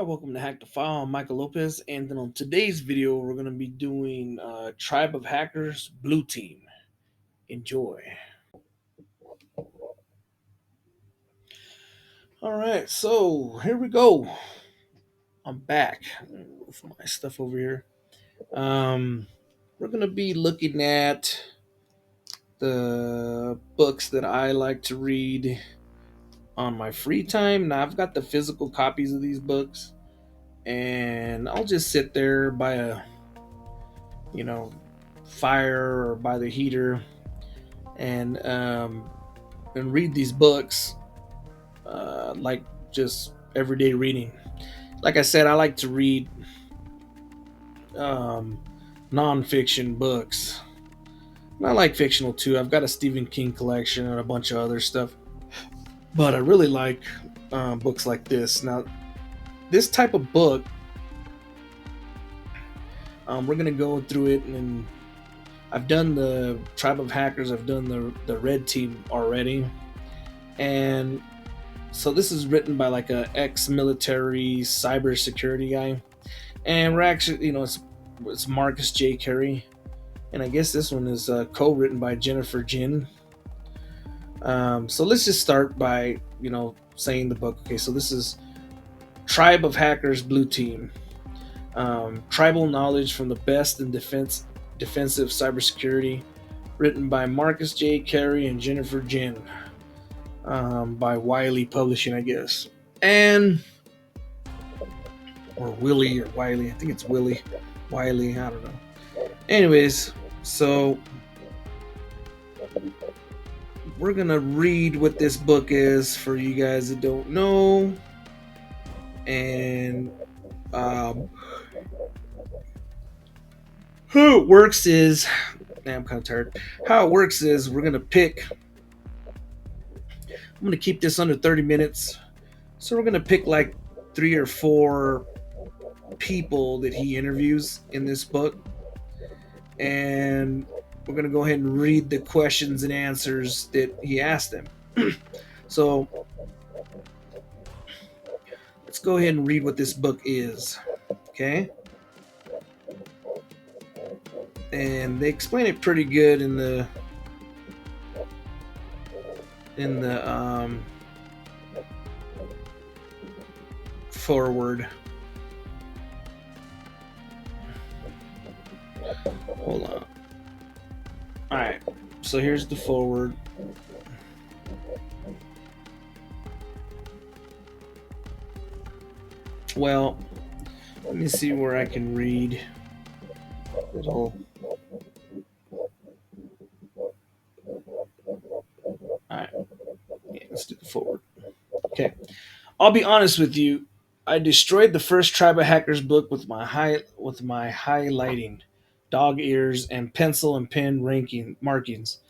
Hi, welcome to Hackthefile. I'm Michael Lopez, and then on today's video, we're going to be doing Tribe of Hackers Blue Team. Enjoy. All right, so here we go. I'm back with my stuff over here. Um, we're going to be looking at the books that I like to read on my free time. Now, I've got the physical copies of these books, and I'll just sit there by you know, fire or by the heater and read these books like just everyday reading. Like I said, I like to read um, nonfiction books. And I like fictional too. I've got a Stephen King collection and a bunch of other stuff, but I really like books like this. Now, this type of book, we're gonna go through it, and I've done the Tribe of Hackers. I've done the Red Team already, and so this is written by like a ex-military cybersecurity guy, and we're actually, it's Marcus J. Carey, and I guess this one is co-written by Jennifer Jin. So let's just start by saying the book. Okay, so this is Tribe of Hackers Blue Team. Tribal knowledge from the best in defensive cybersecurity, written by Marcus J. Carey and Jennifer Jin. By Wiley Publishing, I guess. And or Willie or Wiley, I think it's Wiley, I don't know. Anyways, so we're gonna read what this book is for you guys that don't know. And how it works is, I'm kind of tired. How it works is we're gonna pick. I'm gonna keep this under 30 minutes, so we're gonna pick like 3 or 4 people that he interviews in this book, and we're going to go ahead and read the questions and answers that he asked them. So let's go ahead and read what this book is. Okay, and they explain it pretty good in the forward. Hold on. All right, so here's the forward. Well, let me see where I can read it all. All right, yeah, let's do the forward. Okay, I'll be honest with you. I destroyed the first Tribe of Hackers book with my highlighting, dog ears, and pencil and pen ranking markings.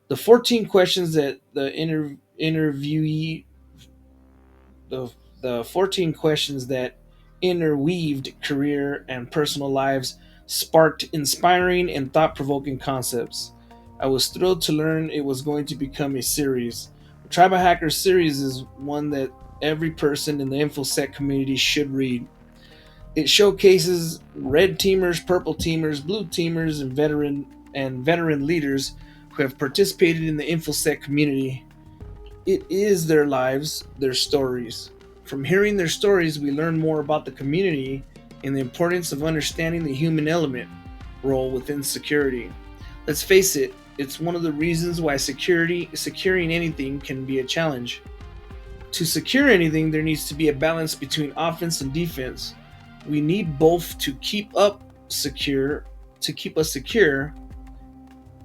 The 14 questions that the interviewee the the 14 questions that interweaved career and personal lives sparked inspiring and thought-provoking concepts. I was thrilled to learn it was going to become a series. The Tribe of Hackers series is one that every person in the InfoSec community should read. It showcases red teamers, purple teamers, blue teamers, and veteran leaders who have participated in the InfoSec community. It is their lives, their stories. From hearing their stories, we learn more about the community and the importance of understanding the human element role within security. Let's face it, it's one of the reasons why securing anything can be a challenge. To secure anything, there needs to be a balance between offense and defense. We need both to keep us secure.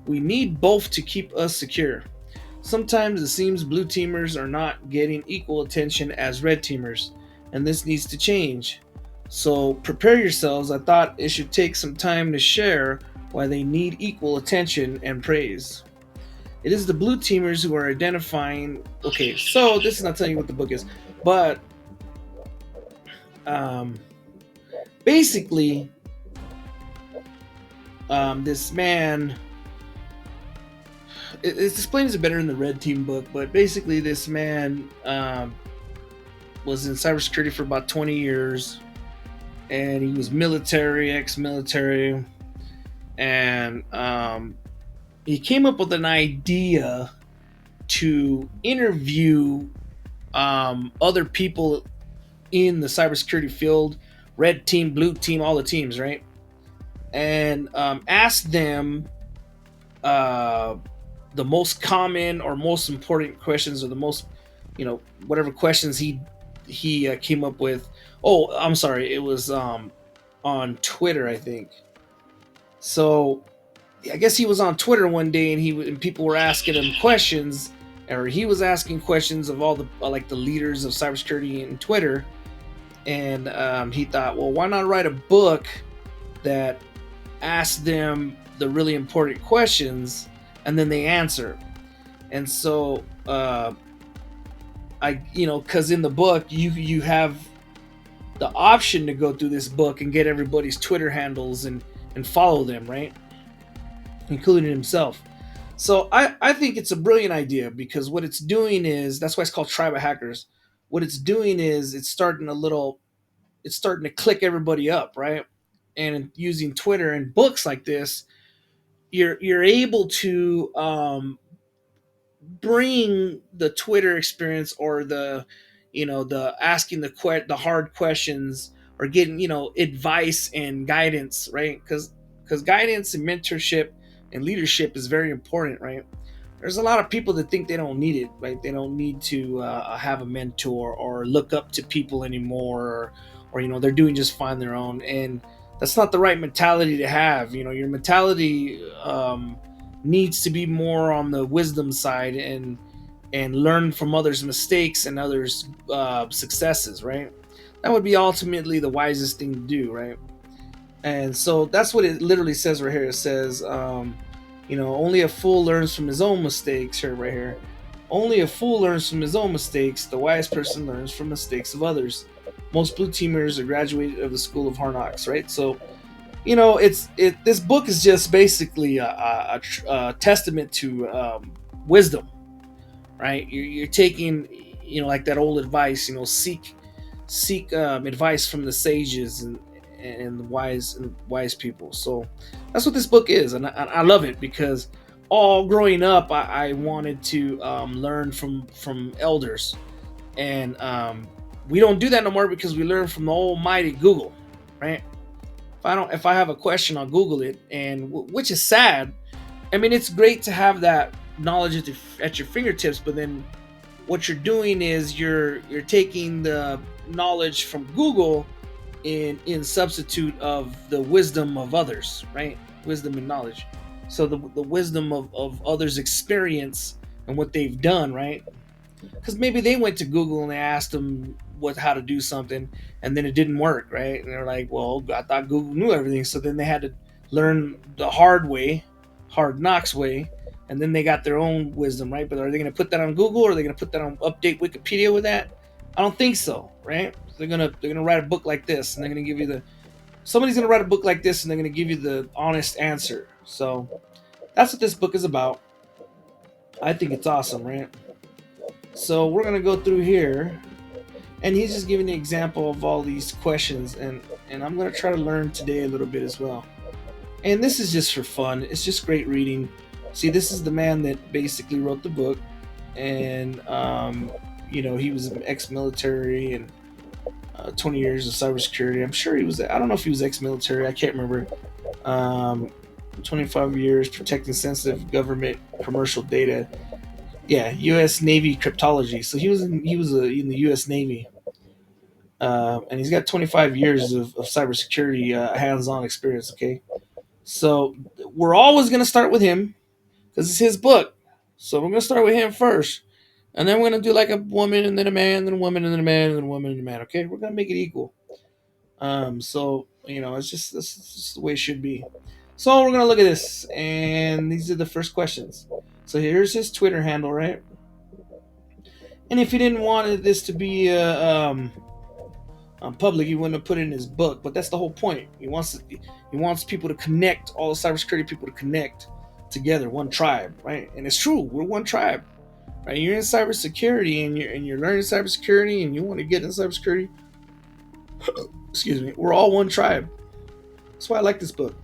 We need both to keep us secure. Sometimes it seems blue teamers are not getting equal attention as red teamers, and this needs to change. So prepare yourselves. I thought it should take some time to share why they need equal attention and praise. It is the blue teamers who are identifying. Okay, so this is not telling you what the book is, but basically, this man. It explains it better in the Red Team book, but basically, this man was in cybersecurity for about 20 years. and he was military, ex-military, and he came up with an idea to interview other people in the cybersecurity field, red team, blue team, all the teams, right? And ask them uh, the most common or most important questions, or the most, whatever questions he came up with. Oh, I'm sorry, it was on Twitter, I think. So I guess he was on Twitter one day, and people were asking him questions, or he was asking questions of all the like the leaders of cybersecurity in Twitter, and he thought, well, why not write a book that asks them the really important questions, and then they answer. And so because in the book you have the option to go through this book and get everybody's Twitter handles and follow them, right? Including himself. So I think it's a brilliant idea, because what it's doing is, that's why it's called Tribe of Hackers. What it's doing is it's starting to click everybody up, right? And using Twitter and books like this, you're able to bring the Twitter experience, or the asking the hard questions, or getting advice and guidance, right? Because guidance and mentorship and leadership is very important, right? There's a lot of people that think they don't need it, right? They don't need to have a mentor or look up to people anymore, or they're doing just fine their own, and that's not the right mentality to have. Your mentality needs to be more on the wisdom side, and learn from others' mistakes and others' successes, right? That would be ultimately the wisest thing to do, right? And so that's what it literally says right here. It says, only a fool learns from his own mistakes. Here, right here. Only a fool learns from his own mistakes. The wise person learns from mistakes of others. Most blue teamers are graduated of the school of hard knocks, right? So, this book is just basically a testament to wisdom, right? You're taking, like that old advice, seek advice from the sages and the wise people. So that's what this book is, and I love it, because all growing up, I wanted to learn from elders, and we don't do that no more, because we learn from the almighty Google, right? If I have a question, I'll Google it, and which is sad. I mean, it's great to have that knowledge at your fingertips, but then what you're doing is you're taking the knowledge from Google in substitute of the wisdom of others, right? Wisdom and knowledge. So the wisdom of others' experience and what they've done, right? Because maybe they went to Google and they asked them how to do something, and then it didn't work, right? And they're like, well, I thought Google knew everything, so then they had to learn the hard way, hard knocks way, and then they got their own wisdom, right? But are they going to put that on Google, or are they going to put that on update Wikipedia with that? I don't think so, right? They're gonna write a book like this, and they're gonna give you somebody's gonna write a book like this, and they're gonna give you the honest answer. So that's what this book is about. I think it's awesome, right? So we're gonna go through here, and he's just giving the example of all these questions, and I'm gonna try to learn today a little bit as well. And this is just for fun. It's just great reading. See, this is the man that basically wrote the book, and he was an ex-military, and 20 years of cybersecurity. I'm sure he was. I don't know if he was ex-military. I can't remember. 25 years protecting sensitive government commercial data. Yeah, U.S. Navy cryptology. So he was in the U.S. Navy, and he's got 25 years of cybersecurity hands-on experience. Okay, so we're always gonna start with him because it's his book. So we're gonna start with him first, and then we're gonna do like a woman and then a man, then a woman and then a man and then a woman and a man. Okay, we're gonna make it equal. So it's just the way it should be. So we're gonna look at this, and these are the first questions. So here's his Twitter handle, right? And if he didn't want this to be public, he wouldn't have put it in his book. But that's the whole point. He wants people to connect, all the cybersecurity people to connect together, one tribe, right? And it's true, we're one tribe, right? You're in cybersecurity, and you're learning cybersecurity, and you want to get in cybersecurity. Excuse me. We're all one tribe. That's why I like this book.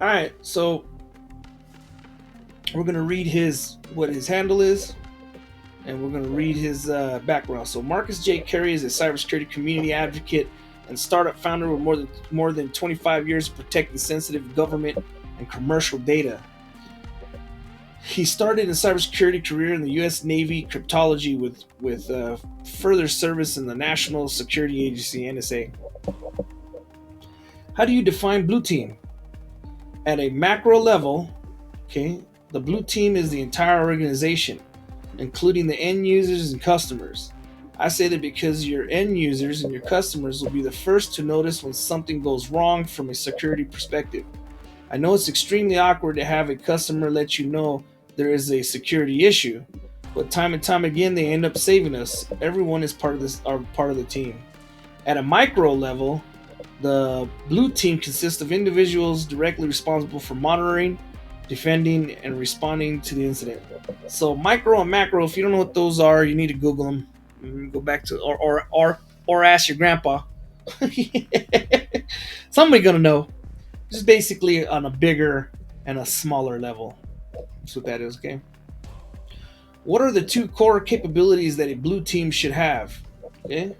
All right, so we're gonna read his what his handle is, and we're gonna read his background. So Marcus J. Carey is a cybersecurity community advocate and startup founder with more than 25 years of protecting sensitive government and commercial data. He started a cybersecurity career in the U.S. Navy cryptology with further service in the National Security Agency (NSA). How do you define blue team? At a macro level, okay, the blue team is the entire organization, including the end users and customers. I say that because your end users and your customers will be the first to notice when something goes wrong from a security perspective. I know it's extremely awkward to have a customer let you know there is a security issue, but time and time again they end up saving us. Everyone is part of this, are part of the team. At a micro level, the blue team consists of individuals directly responsible for monitoring, defending, and responding to the incident. So micro and macro, if you don't know what those are, you need to Google them. Go back to or ask your grandpa. Somebody gonna know. Just basically on a bigger and a smaller level. That's what that is, okay? What are the two core capabilities that a blue team should have? Okay.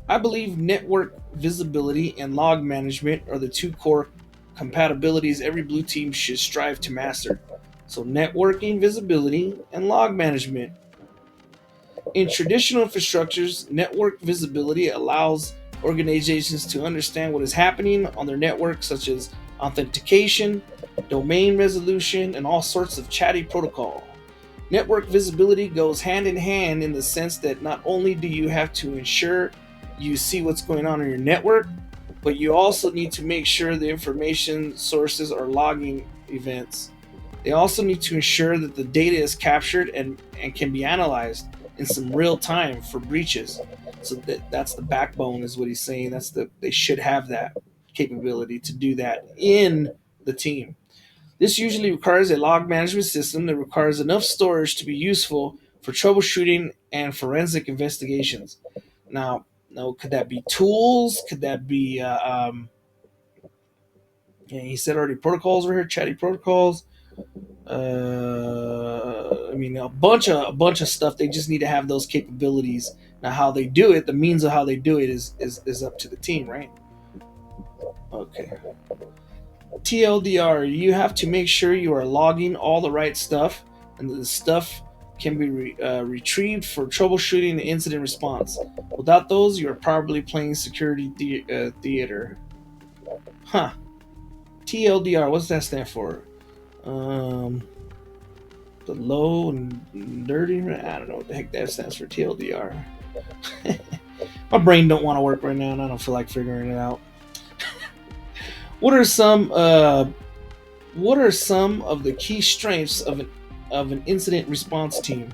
I believe network visibility and log management are the two core compatibilities every blue team should strive to master. So, networking visibility and log management. In traditional infrastructures, network visibility allows organizations to understand what is happening on their network, such as authentication, domain resolution, and all sorts of chatty protocol. Network visibility goes hand in hand in the sense that not only do you have to ensure you see what's going on in your network, but you also need to make sure the information sources are logging events. They also need to ensure that the data is captured and can be analyzed in some real time for breaches. So that's the backbone, is what he's saying. They should have that capability to do that in the team. This usually requires a log management system that requires enough storage to be useful for troubleshooting and forensic investigations. Now, could that be tools? Could that be? Yeah, he said already protocols were here, chatty protocols. I mean, a bunch of stuff. They just need to have those capabilities. Now, how they do it, the means of how they do it is up to the team, right? Okay. TLDR, you have to make sure you are logging all the right stuff, and that the stuff can be retrieved for troubleshooting and incident response. Without those, you are probably playing security theater. Huh. TLDR, what's that stand for? The low and dirty. I don't know what the heck that stands for. TLDR. My brain don't want to work right now, and I don't feel like figuring it out. What are some of the key strengths of an incident response team?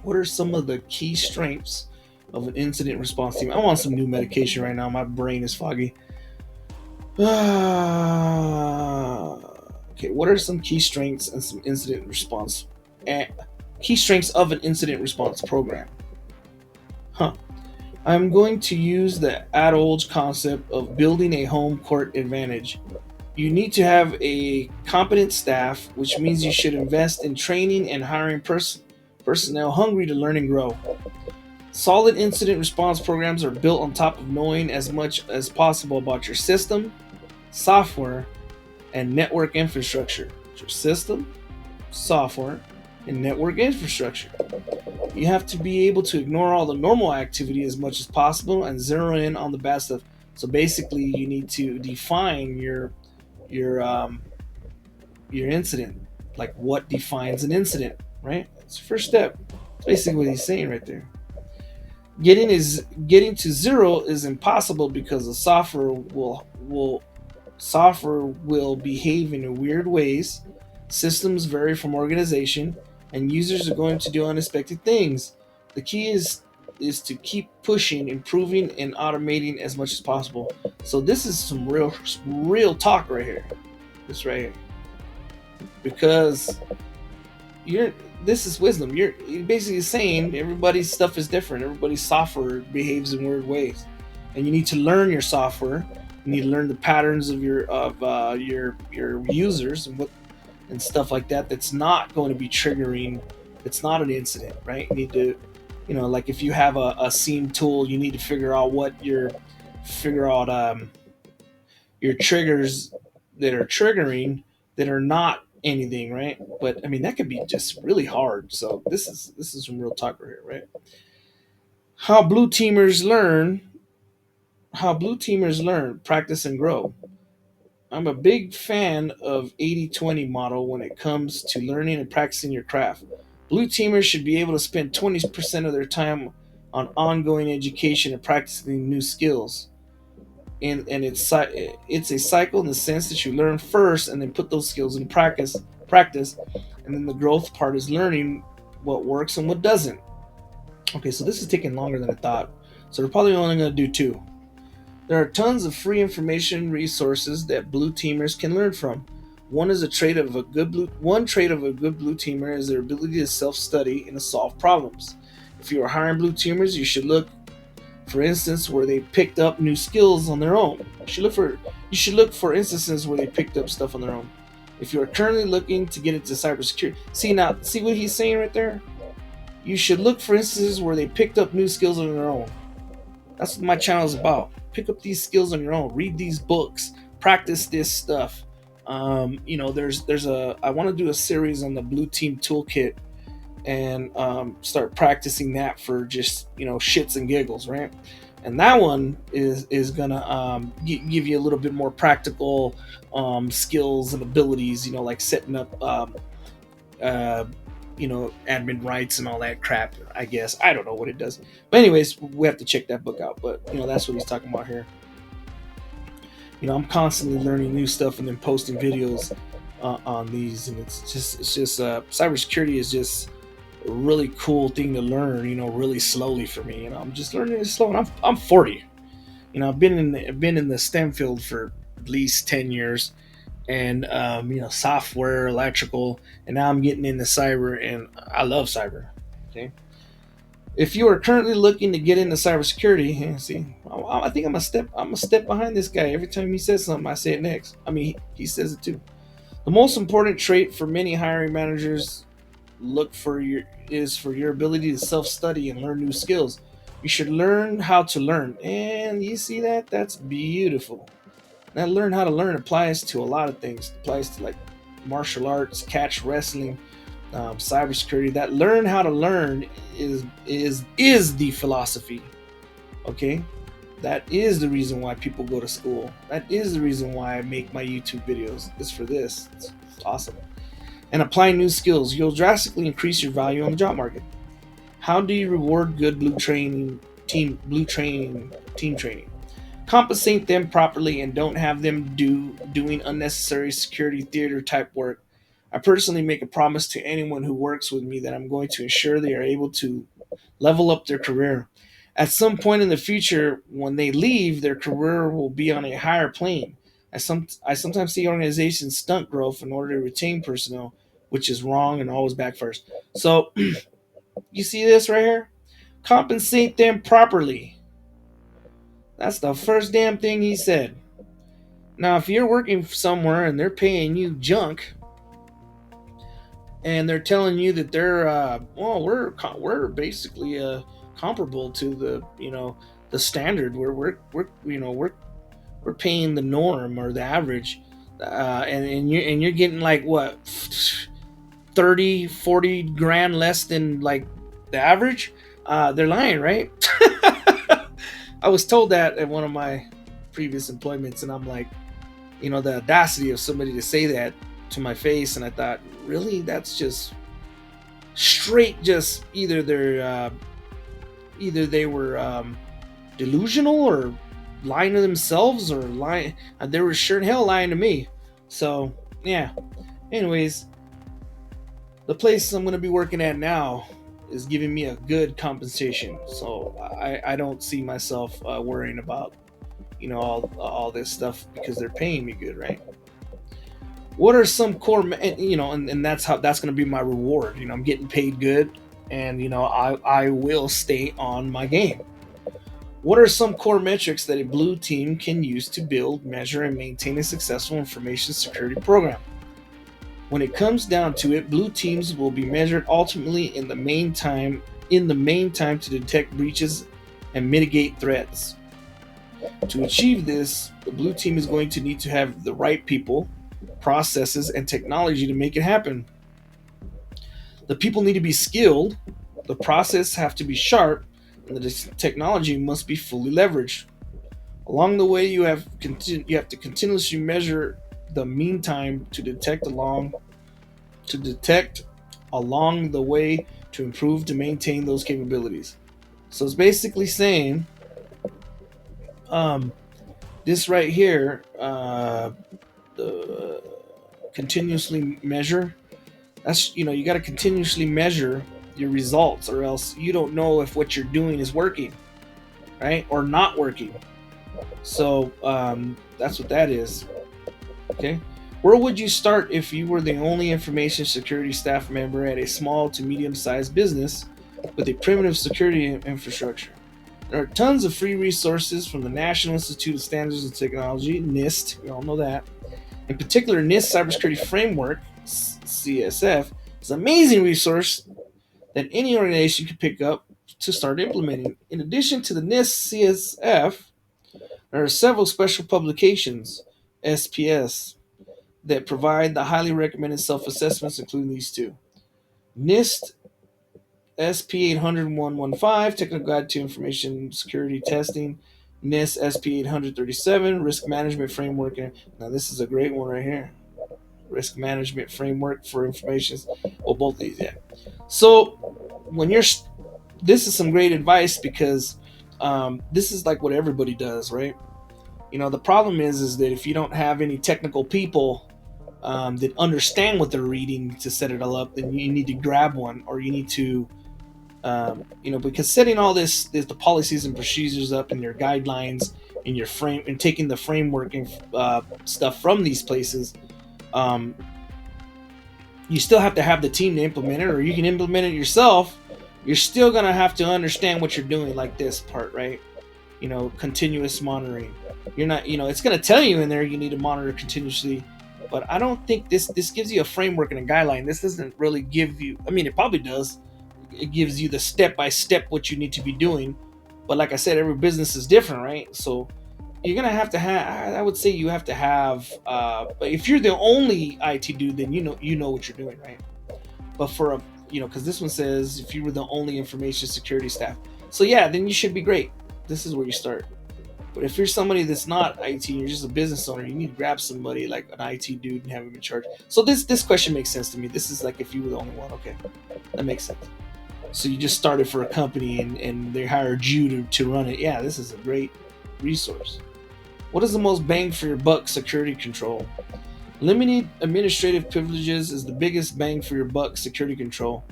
What are some of the key strengths of an incident response team? I want some new medication right now. My brain is foggy. Okay, what are some key strengths and some incident response? Key strengths of an incident response program. I'm going to use the age-old concept of building a home court advantage. You need to have a competent staff, which means you should invest in training and hiring personnel hungry to learn and grow. Solid incident response programs are built on top of knowing as much as possible about your system, software, and network infrastructure. Your system, software, and network infrastructure. You have to be able to ignore all the normal activity as much as possible and zero in on the bad stuff. So basically, you need to define your incident. Like, what defines an incident, right? That's the first step. That's basically what he's saying right there. Getting to zero is impossible because the software will behave in weird ways. Systems vary from organization, and users are going to do unexpected things. The key is to keep pushing, improving, and automating as much as possible. So this is some real talk right here. This right here, because you're this is wisdom. You're basically saying everybody's stuff is different. Everybody's software behaves in weird ways, and you need to learn your software. You need to learn the patterns of your users and what and stuff like that. That's not going to be triggering. It's not an incident, right? You need to, like if you have a seam tool, you need to figure out your triggers that are triggering that are not anything, right? But I mean that could be just really hard. So this is some real talk right here, right? How blue teamers learn, practice and grow. I'm a big fan of 80/20 model when it comes to learning and practicing your craft. Blue teamers should be able to spend 20% of their time on ongoing education and practicing new skills. And it's a cycle in the sense that you learn first and then put those skills in practice, and then the growth part is learning what works and what doesn't. Okay, so this is taking longer than I thought. So we're probably only going to do two. There are tons of free information resources that blue teamers can learn from. One trait of a good blue teamer is their ability to self-study and to solve problems. If you are hiring blue teamers, you should look, for instance, where they picked up new skills on their own. You should look for instances where they picked up stuff on their own. If you are currently looking to get into cybersecurity, see what he's saying right there? You should look for instances where they picked up new skills on their own. That's what my channel is about. Pick up these skills on your own. Read these books. Practice this stuff. I want to do a series on the Blue Team Toolkit and start practicing that for just shits and giggles, right? And that one is gonna give you a little bit more practical skills and abilities, like setting up uh, admin rights and all that crap. I guess I don't know what it does, but anyways, we have to check that book out. But that's what he's talking about here. I'm constantly learning new stuff and then posting videos on these, and it's just cybersecurity is just a really cool thing to learn. Really slowly for me. I'm just learning it slow, and I'm 40. I've been in the STEM field for at least 10 years, and software, electrical, and now I'm getting into cyber, and I love cyber. Okay, if you are currently looking to get into cybersecurity, see, I think I'm a step behind this guy. Every time he says something, I say it next. I mean, he says it too. The most important trait for many hiring managers for your ability to self-study and learn new skills. You should learn how to learn, and you see that? That's beautiful. That learn how to learn applies to a lot of things. It applies to like martial arts, catch wrestling, cybersecurity. That learn how to learn is the philosophy. Okay, that is the reason why people go to school. That is the reason why I make my YouTube videos. It's for this. It's awesome. And applying new skills, you'll drastically increase your value on the job market. How do you reward good team training? Compensate them properly and don't have them doing unnecessary security theater type work. I personally make a promise to anyone who works with me that I'm going to ensure they are able to level up their career. At some point in the future, when they leave, their career will be on a higher plane. I sometimes see organizations stunt growth in order to retain personnel, which is wrong and always backfires. So, you see this right here? Compensate them properly. That's the first damn thing he said. Now, if you're working somewhere and they're paying you junk, and they're telling you that we're basically comparable to the standard where we're paying the norm or the average, and you're getting like what 30-40 grand less than like the average. They're lying, right? I was told that at one of my previous employments, and I'm like, the audacity of somebody to say that to my face, and I thought, really, that's just straight. Just either they were delusional or lying to themselves, or lying. They were sure in hell lying to me. So yeah. Anyways, the place I'm going to be working at now is giving me a good compensation, so I don't see myself worrying about all this stuff because they're paying me good, right? What are some core, and that's how that's going to be my reward. I'm getting paid good, and I will stay on my game. What are some core metrics that a blue team can use to build, measure, and maintain a successful information security program? When it comes down to it, blue teams will be measured ultimately in the main time to detect breaches and mitigate threats. To achieve this, the blue team is going to need to have the right people, processes, and technology to make it happen. The people need to be skilled, the process have to be sharp, and the technology must be fully leveraged. Along the way, you have to continuously measure the mean time to detect along the way to improve to maintain those capabilities. So it's basically saying, um, this right here, the continuously measure. That's you got to continuously measure your results, or else you don't know if what you're doing is working, right, or not working. So that's what that is. Okay. Where would you start if you were the only information security staff member at a small to medium sized business with a primitive security infrastructure? There are tons of free resources from the National Institute of Standards and Technology, NIST, we all know that. In particular, NIST Cybersecurity Framework, CSF, is an amazing resource that any organization can pick up to start implementing. In addition to the NIST CSF, there are several special publications, SPS, that provide the highly recommended self assessments, including these two: NIST SP 800-115, Technical Guide to Information Security Testing; NIST SP 837, Risk Management Framework. Now, this is a great one right here: Risk Management Framework for Information. Well, both of these, yeah. So, when you're, this is some great advice because this is like what everybody does, right? The problem is that if you don't have any technical people that understand what they're reading to set it all up, then you need to grab one, or you need to, because setting all the policies and procedures up and your guidelines and your frame and taking the framework and stuff from these places, um, you still have to have the team to implement it, or you can implement it yourself. You're still gonna have to understand what you're doing, like this part, right? Continuous monitoring. You're not, it's going to tell you in there you need to monitor continuously, but I don't think this gives you a framework and a guideline. This doesn't really give you, I mean, it probably does. It gives you the step by step what you need to be doing. But like I said, every business is different, right? So you're going to have, I would say you have to have, but if you're the only IT dude, then you know what you're doing, right? But for a, because this one says if you were the only information security staff. So yeah, then you should be great. This is where you start. But if you're somebody that's not IT, you're just a business owner, you need to grab somebody like an IT dude and have him in charge. So this question makes sense to me. This is like if you were the only one. Okay, that makes sense. So you just started for a company and they hired you to run it. Yeah, this is a great resource. What is the most bang for your buck security control? Limiting administrative privileges is the biggest bang for your buck security control.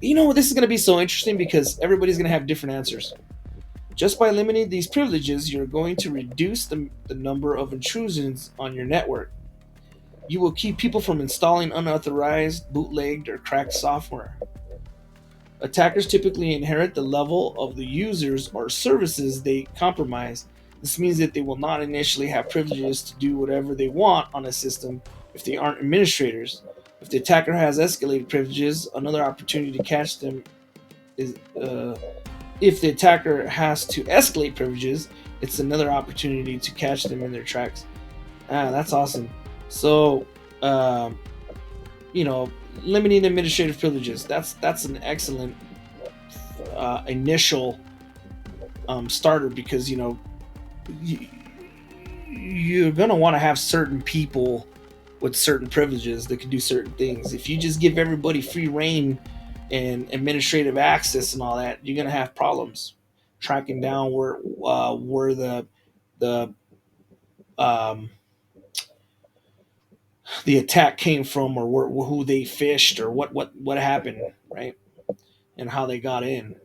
This is going to be so interesting because everybody's going to have different answers. Just by limiting these privileges, you're going to reduce the number of intrusions on your network. You will keep people from installing unauthorized, bootlegged, or cracked software. Attackers typically inherit the level of the users or services they compromise. This means that they will not initially have privileges to do whatever they want on a system if they aren't administrators. If the attacker has escalated privileges, another opportunity to catch them is if the attacker has to escalate privileges, it's another opportunity to catch them in their tracks. That's awesome. So, um, you know, limiting administrative privileges. That's an excellent initial starter because you, you're gonna want to have certain people with certain privileges that can do certain things. If you just give everybody free reign and administrative access and all that, you're gonna have problems tracking down where the um, the attack came from, or who they fished, or what happened, right, and how they got in.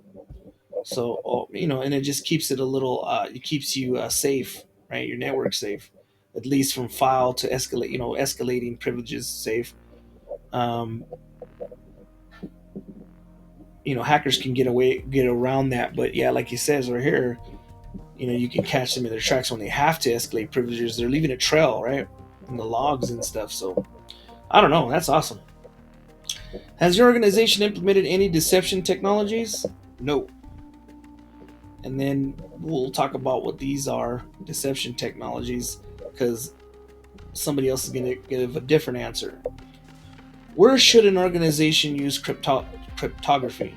So and it just keeps it a little. It keeps you safe, right? Your network safe. at least from file to escalate. Escalating privileges safe. Um, Hackers can get around that, but yeah, like he says right here, you can catch them in their tracks when they have to escalate privileges. They're leaving a trail, right, in the logs and stuff. So I don't know. That's awesome. Has your organization implemented any deception technologies? No. And then we'll talk about what these are, deception technologies, because somebody else is going to give a different answer. Where should an organization use cryptography?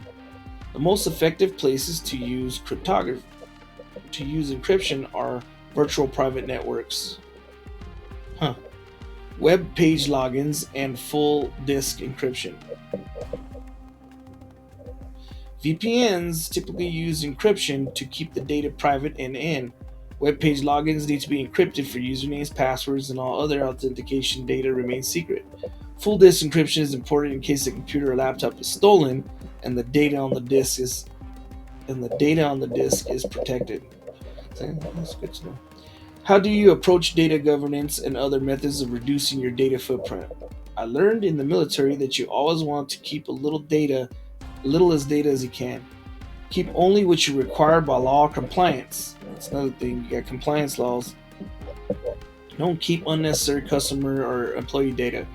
The most effective places to use encryption are virtual private networks, huh, web page logins, and full disk encryption. VPNs typically use encryption to keep the data private end-to-end. Web page logins need to be encrypted for usernames, passwords, and all other authentication data remains secret. Full disk encryption is important in case the computer or laptop is stolen and the data on the disk is protected. That's good to know. How do you approach data governance and other methods of reducing your data footprint? I learned in the military that you always want to keep little as data as you can. Keep only what you require by law or compliance. That's another thing. You got compliance laws. Don't keep unnecessary customer or employee data.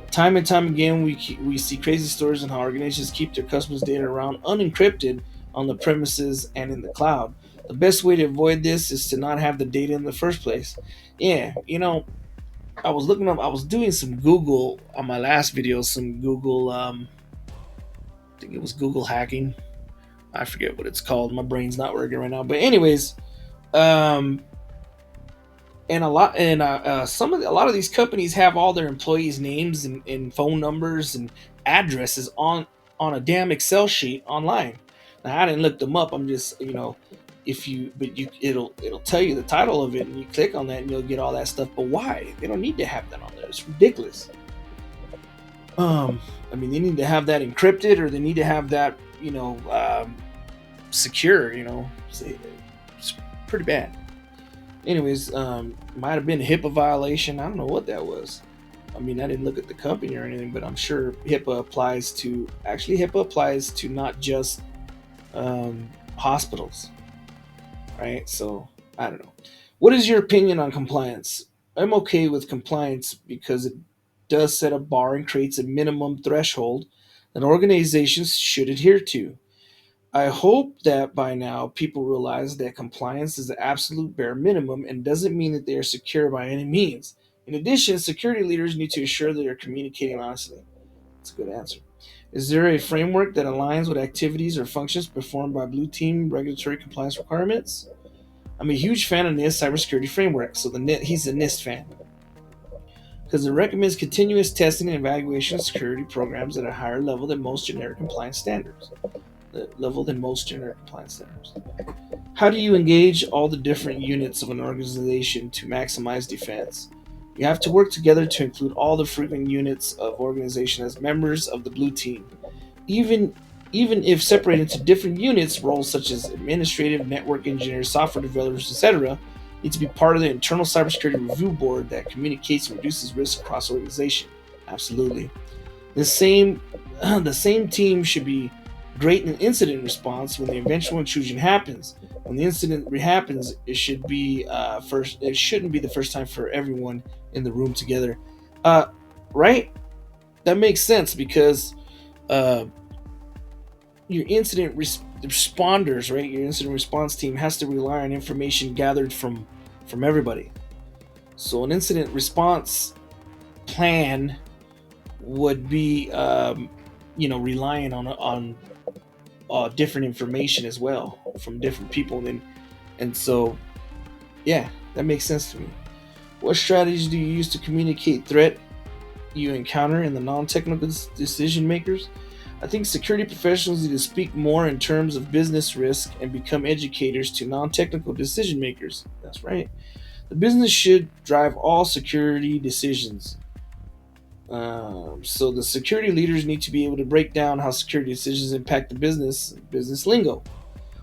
Time and time again, we see crazy stories on how organizations keep their customers' data around unencrypted on the premises and in the cloud. The best way to avoid this is to not have the data in the first place. Yeah, I was looking up. I was doing some Google on my last video. Some Google. I think it was Google hacking. I forget what it's called. My brain's not working right now. But anyways, um, and a lot of these companies have all their employees' names and phone numbers and addresses on a damn Excel sheet online. Now I didn't look them up. I'm just if you but you it'll tell you the title of it and you click on that and you'll get all that stuff. But why? They don't need to have that on there. It's ridiculous. I mean, they need to have that encrypted or they need to have that secure. It's pretty bad. Anyways, might have been a HIPAA violation. I don't know what that was. I mean, I didn't look at the company or anything, but I'm sure HIPAA applies to not just hospitals, right? So I don't know. What is your opinion on compliance? I'm okay with compliance because it does set a bar and creates a minimum threshold that organizations should adhere to. I hope that by now people realize that compliance is the absolute bare minimum and doesn't mean that they are secure by any means. In addition, security leaders need to ensure they are communicating honestly. That's a good answer. Is there a framework that aligns with activities or functions performed by Blue Team regulatory compliance requirements? I'm a huge fan of NIST cybersecurity framework, so he's a NIST fan because it recommends continuous testing and evaluation of security programs at a higher level than most generic compliance standards. How do you engage all the different units of an organization to maximize defense? You have to work together to include all the frequent units of organization as members of the blue team. Even even if separated into different units, roles such as administrative, network engineers, software developers, etc., need to be part of the internal cybersecurity review board that communicates and reduces risk across the organization. Absolutely. The same the same team should be great in incident response when the eventual intrusion happens. When the incident happens, it shouldn't be the first time for everyone in the room together. Uh, right? That makes sense because uh, your responders, right? Your incident response team has to rely on information gathered from everybody. So an incident response plan would be, relying on different information as well from different people, and so yeah, that makes sense to me. What strategies do you use to communicate threat you encounter in the non-technical decision makers? I think security professionals need to speak more in terms of business risk and become educators to non-technical decision makers. That's right. The business should drive all security decisions. So the security leaders need to be able to break down how security decisions impact the business lingo.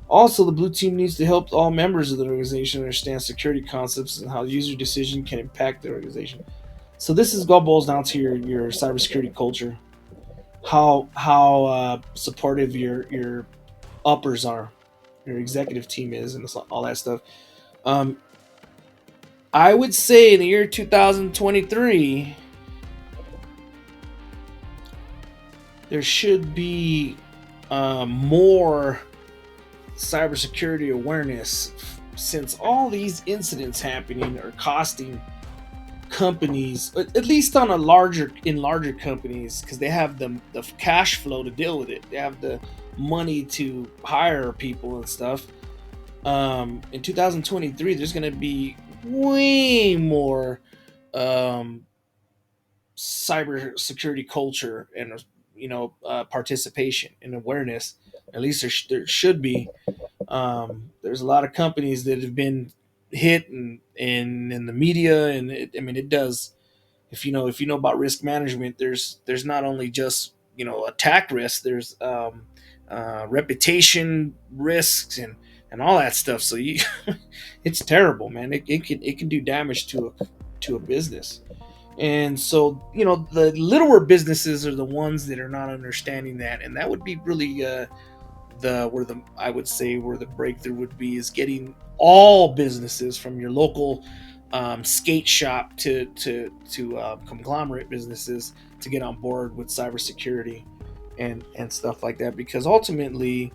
Also, the blue team needs to help all members of the organization understand security concepts and how user decision can impact the organization. So this is all boils down to your cybersecurity culture, how supportive your uppers are, your executive team is, and all that stuff. Um, I would say in the year 2023, there should be more cybersecurity awareness since all these incidents happening are costing companies, at least on a larger companies, because they have the cash flow to deal with it. They have the money to hire people and stuff. In 2023, there's going to be way more um, cyber security culture and participation and awareness. At least there should be. There's a lot of companies that have been hit in the media, and I mean it does. If you know about risk management, there's not only just attack risk. There's reputation risks and all that stuff. So you, it's terrible, man. It can do damage to a business. And so, the littler businesses are the ones that are not understanding that, and that would be really the where the I would say where the breakthrough would be is getting all businesses from your local skate shop to conglomerate businesses to get on board with cybersecurity and stuff like that, because ultimately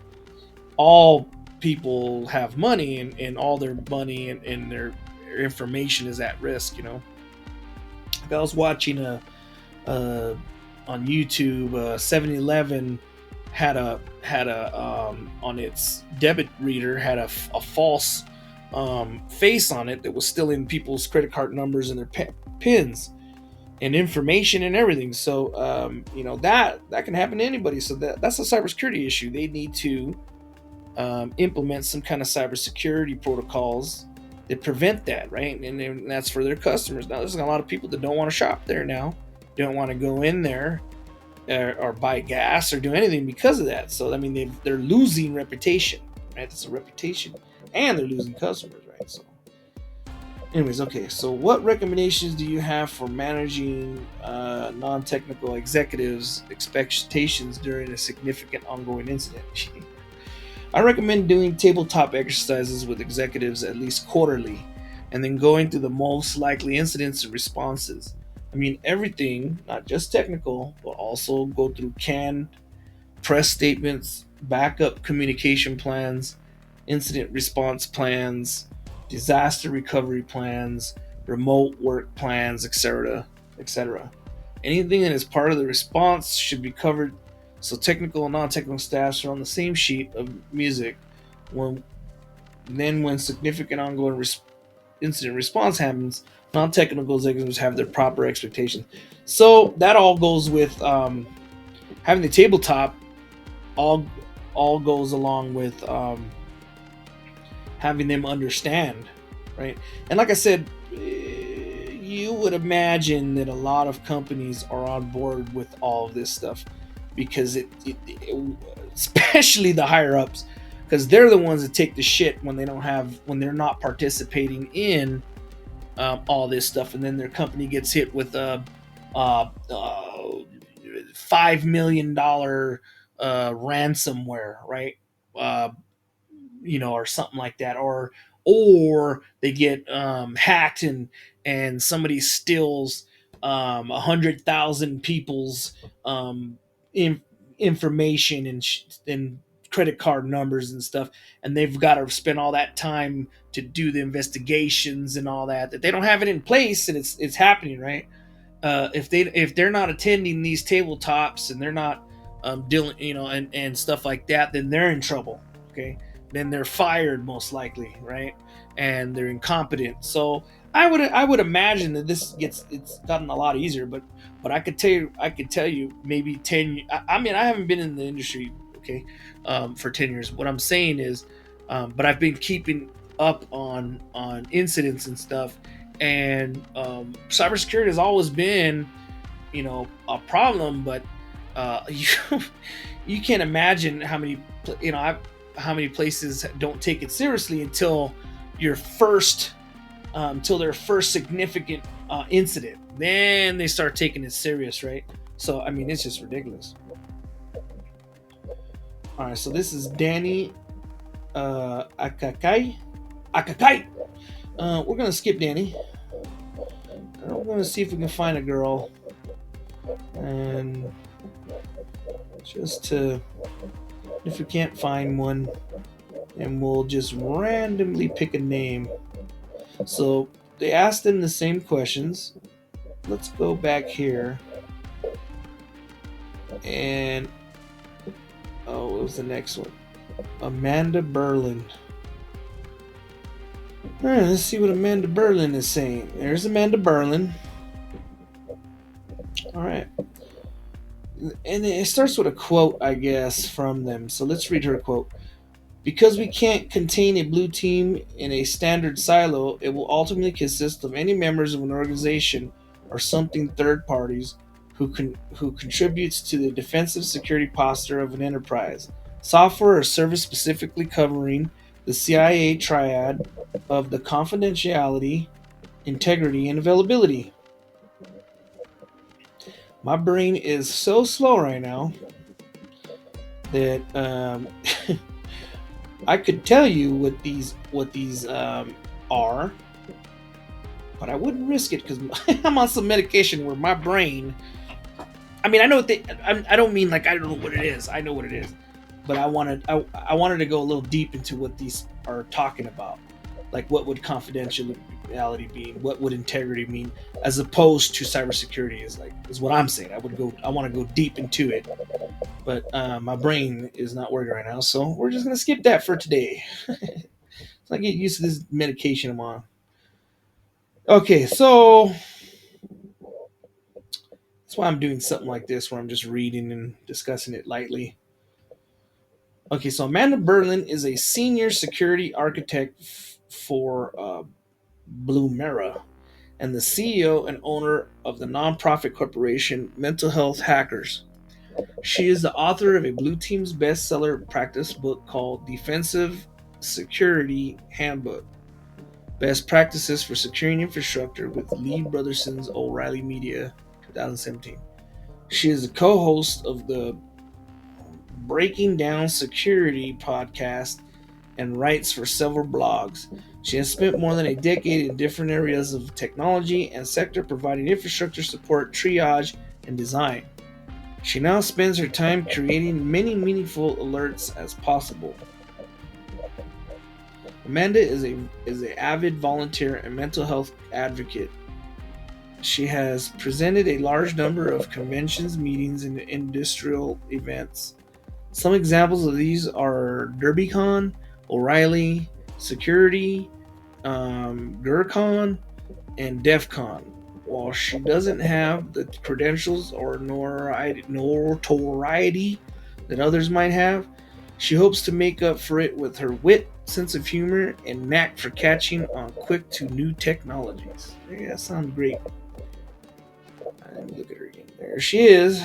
all people have money, and all their money and their information is at risk. I was watching uh, on YouTube. 7-Eleven had a on its debit reader had a false face on it that was stealing people's credit card numbers and their pins and information and everything. So that can happen to anybody. So that's a cybersecurity issue. They need to implement some kind of cybersecurity protocols that prevent that, right? And that's for their customers. Now, there's a lot of people that don't want to shop there now, don't want to go in there or buy gas or do anything because of that. So I mean, they're losing reputation, right? That's a reputation, and they're losing customers, right? So, anyways, okay. So, what recommendations do you have for managing non-technical executives' expectations during a significant ongoing incident? I recommend doing tabletop exercises with executives at least quarterly, and then going through the most likely incidents and responses. I mean, everything, not just technical, but also go through canned press statements, backup communication plans, incident response plans, disaster recovery plans, remote work plans, etc., etc. Anything that is part of the response should be covered so technical and non-technical staffs are on the same sheet of music. When when significant ongoing incident response happens, non-technical executives have their proper expectations. So that all goes with having the tabletop. All all goes along with having them understand, right? And like I said, you would imagine that a lot of companies are on board with all of this stuff because especially the higher ups, because they're the ones that take the shit when they're not participating in all this stuff, and then their company gets hit with a $5 million ransomware, right? Uh, or something like that, or they get hacked and somebody steals 100,000 people's in, information and credit card numbers and stuff, and they've got to spend all that time to do the investigations and all that they don't have it in place, and it's happening, right? If they're not attending these tabletops and they're not dealing, and stuff like that, then they're in trouble. Okay, then they're fired most likely, right? And they're incompetent. So I would imagine that it's gotten a lot easier, but I could tell you maybe 10. I mean, I haven't been in the industry, okay, for 10 years. What I'm saying is, but I've been keeping up on incidents and stuff, and cybersecurity has always been, a problem. But you you can't imagine how many, you know I've how many places don't take it seriously until your first till their first significant incident. Then they start taking it serious, right? So I mean, it's just ridiculous. All right, so this is Danny Akakai. Akakai. We're gonna skip Danny. We're gonna see if we can find a girl, and just to, if we can't find one, and we'll just randomly pick a name. So they asked them the same questions. Let's go back here. And oh, what was the next one? Amanda Berlin. All right, let's see what Amanda Berlin is saying. There's Amanda Berlin. All right. And it starts with a quote, I guess, from them. So let's read her quote. Because we can't contain a blue team in a standard silo, it will ultimately consist of any members of an organization or something third parties who contributes to the defensive security posture of an enterprise. Software or service specifically covering the CIA triad of the confidentiality, integrity, and availability. My brain is so slow right now that I could tell you what these are, but I wouldn't risk it because I'm on some medication where my brain. I mean, I know what they. I don't mean like I don't know what it is. I know what it is, but I wanted to go a little deep into what these are talking about. Like, what would confidentiality mean? What would integrity mean? As opposed to cybersecurity is what I'm saying. I want to go deep into it, but my brain is not working right now, so we're just gonna skip that for today. So I get used to this medication I'm on. Okay, so that's why I'm doing something like this, where I'm just reading and discussing it lightly. Okay, so Amanda Berlin is a senior security architect for Blumera and the CEO and owner of the nonprofit corporation Mental Health Hackers. She is the author of a Blue Team's bestseller practice book called Defensive Security Handbook: Best Practices for Securing Infrastructure with Lee Brotherson's O'Reilly Media, 2017. She is the co-host of the Breaking Down Security podcast and writes for several blogs. She has spent more than a decade in different areas of technology and sector providing infrastructure support, triage, and design. She now spends her time creating many meaningful alerts as possible. Amanda is an avid volunteer and mental health advocate. She has presented a large number of conventions, meetings, and industrial events. Some examples of these are DerbyCon, O'Reilly, Security, GurCon, and DEFCON. While she doesn't have the credentials or notoriety that others might have, she hopes to make up for it with her wit, sense of humor, and knack for catching on quick to new technologies. Yeah, that sounds great. Let me look at her again. There she is.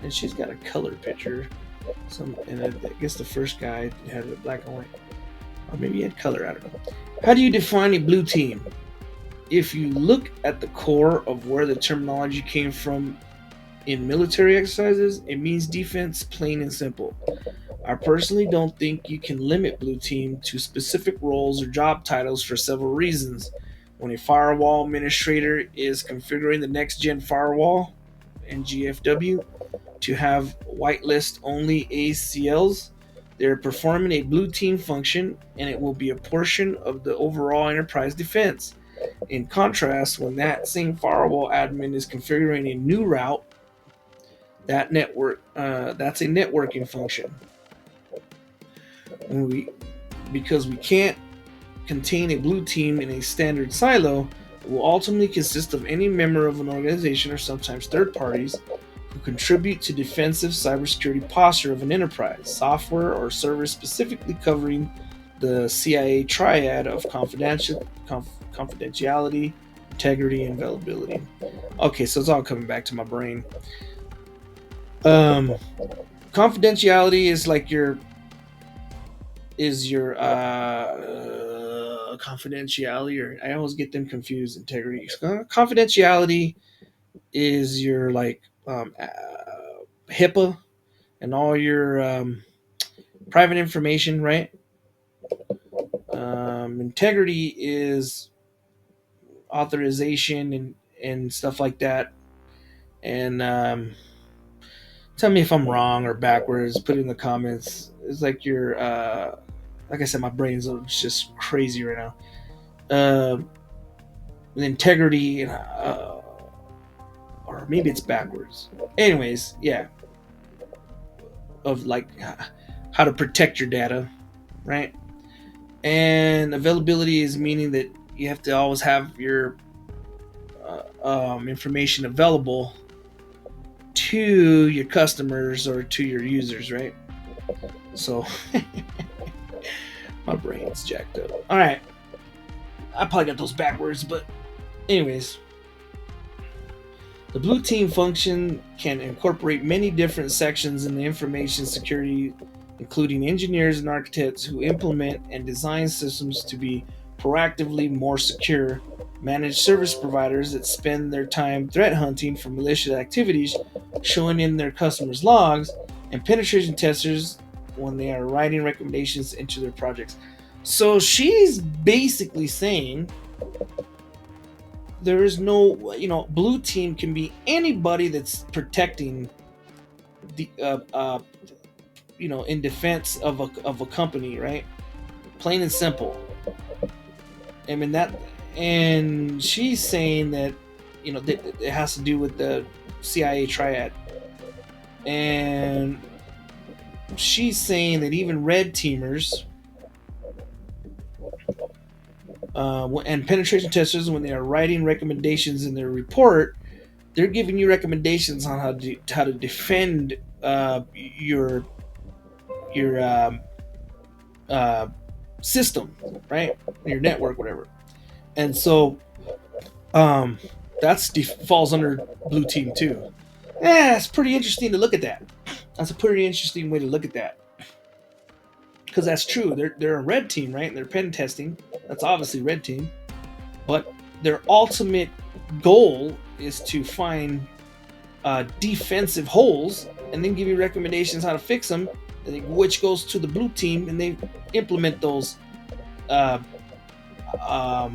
And she's got a color picture. And I guess the first guy had it black and white. Or maybe he had color, I don't know. How do you define a blue team? If you look at the core of where the terminology came from in military exercises, it means defense, plain and simple. I personally don't think you can limit blue team to specific roles or job titles for several reasons. When a firewall administrator is configuring the next gen firewall, NGFW, to have whitelist only ACLs, they're performing a blue team function, and it will be a portion of the overall enterprise defense. In contrast, when that same firewall admin is configuring a new route, that's a networking function. Because we can't contain a blue team in a standard silo, it will ultimately consist of any member of an organization or sometimes third parties who contribute to defensive cybersecurity posture of an enterprise, software or service specifically covering the CIA triad of confidentiality, integrity, and availability. Okay, so it's all coming back to my brain. Confidentiality is like your is your confidentiality, or I always get them confused. Integrity, confidentiality is your like HIPAA and all your private information, right? Integrity is authorization and stuff like that. And tell me if I'm wrong or backwards. Put it in the comments. It's like your like I said, my brain's just crazy right now. Integrity, or maybe it's backwards. Anyways, yeah, of like how to protect your data, right? And availability is meaning that you have to always have your information available to your customers or to your users, right? So my brain's jacked up. All right, I probably got those backwards, but anyways, the blue team function can incorporate many different sections in the information security, including engineers and architects who implement and design systems to be proactively more secure, managed service providers that spend their time threat hunting for malicious activities showing in their customers' logs, and penetration testers when they are writing recommendations into their projects. So she's basically saying there is no, blue team can be anybody that's protecting the, in defense of a company, right? Plain and simple. I mean that, and she's saying that, that it has to do with the CIA triad, and she's saying that even red teamers and penetration testers, when they are writing recommendations in their report, they're giving you recommendations on how to defend your uh, system, right? Your network, whatever. And so that's falls under blue team too. Yeah, it's pretty interesting to look at that. That's a pretty interesting way to look at that, because that's true. They're a red team, right? And they're pen testing. That's obviously red team, but their ultimate goal is to find defensive holes and then give you recommendations how to fix them, which goes to the blue team, and they implement those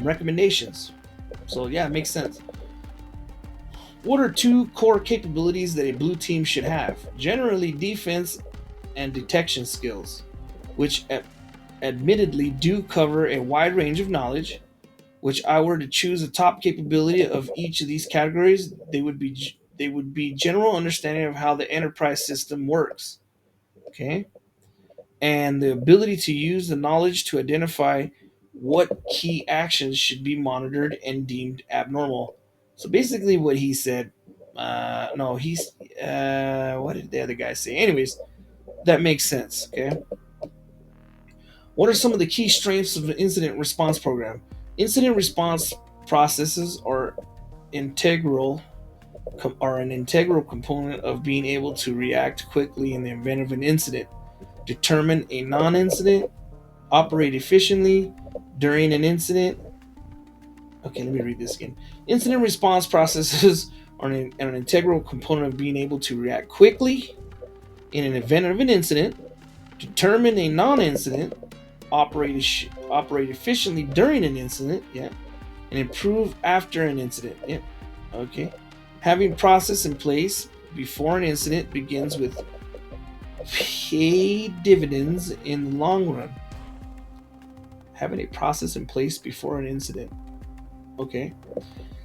recommendations. So yeah, it makes sense. What are two core capabilities that a blue team should have? Generally, defense and detection skills, which admittedly do cover a wide range of knowledge. Which I were to choose a top capability of each of these categories, they would be general understanding of how the enterprise system works. Okay, and the ability to use the knowledge to identify what key actions should be monitored and deemed abnormal. So basically, what he said, no, he's, what did the other guy say? Anyways, that makes sense. Okay. What are some of the key strengths of an incident response program? Incident response processes integral are an integral component of being able to react quickly in the event of an incident, determine a non-incident, operate efficiently during an incident. Okay, let me read this again. Incident response processes are an integral component of being able to react quickly in an event of an incident, determine a non-incident, operate efficiently during an incident, yeah, and improve after an incident, yeah, okay. Having process in place before an incident begins with pay dividends in the long run. Having a process in place before an incident, okay.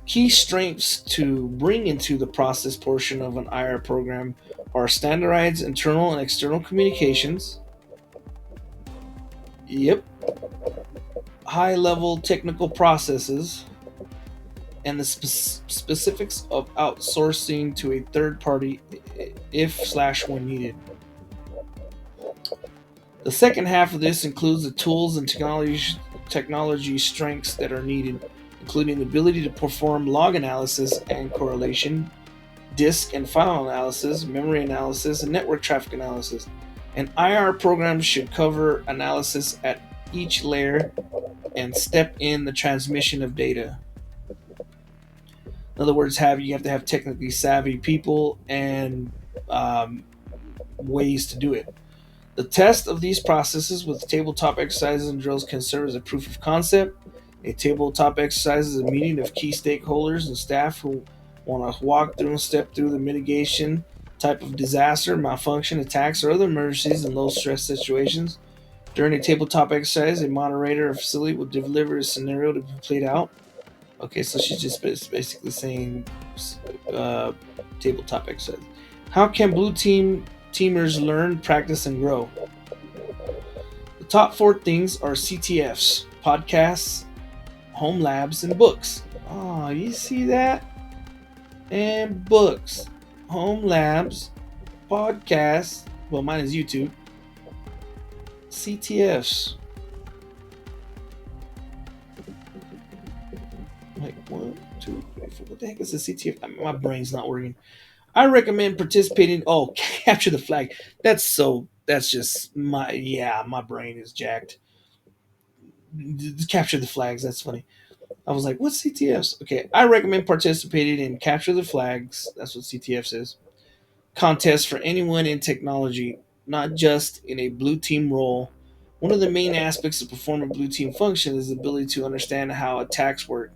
Key strengths to bring into the process portion of an IR program are standardized internal and external communications. Yep. High-level technical processes and the specifics of outsourcing to a third party if/when needed. The second half of this includes the tools and technology strengths that are needed, including the ability to perform log analysis and correlation, disk and file analysis, memory analysis, and network traffic analysis. An IR program should cover analysis at each layer and step in the transmission of data. In other words, you have to have technically savvy people and um, ways to do it. The test of these processes with tabletop exercises and drills can serve as a proof of concept. A tabletop exercise is a meeting of key stakeholders and staff who want to walk through and step through the mitigation type of disaster, malfunction, attacks, or other emergencies in low stress situations. During a tabletop exercise, a moderator or facility will deliver a scenario to be played out. Okay, so she's just basically saying uh, tabletop exercise. How can blue teamers learn, practice, and grow? The top four things are CTFs, podcasts, home labs, and books. Oh, you see that? And books, home labs, podcasts. Well, mine is YouTube. CTFs. Like 1, 2, 3, 4. What the heck is a CTF? My brain's not working. I recommend participating. Oh, capture the flag. That's just my, yeah, my brain is jacked. Capture the flags. That's funny. I was like, what's CTFs? Okay, I recommend participating in Capture the Flags. That's what CTFs is. Contest for anyone in technology, not just in a blue team role. One of the main aspects of performing blue team function is the ability to understand how attacks work.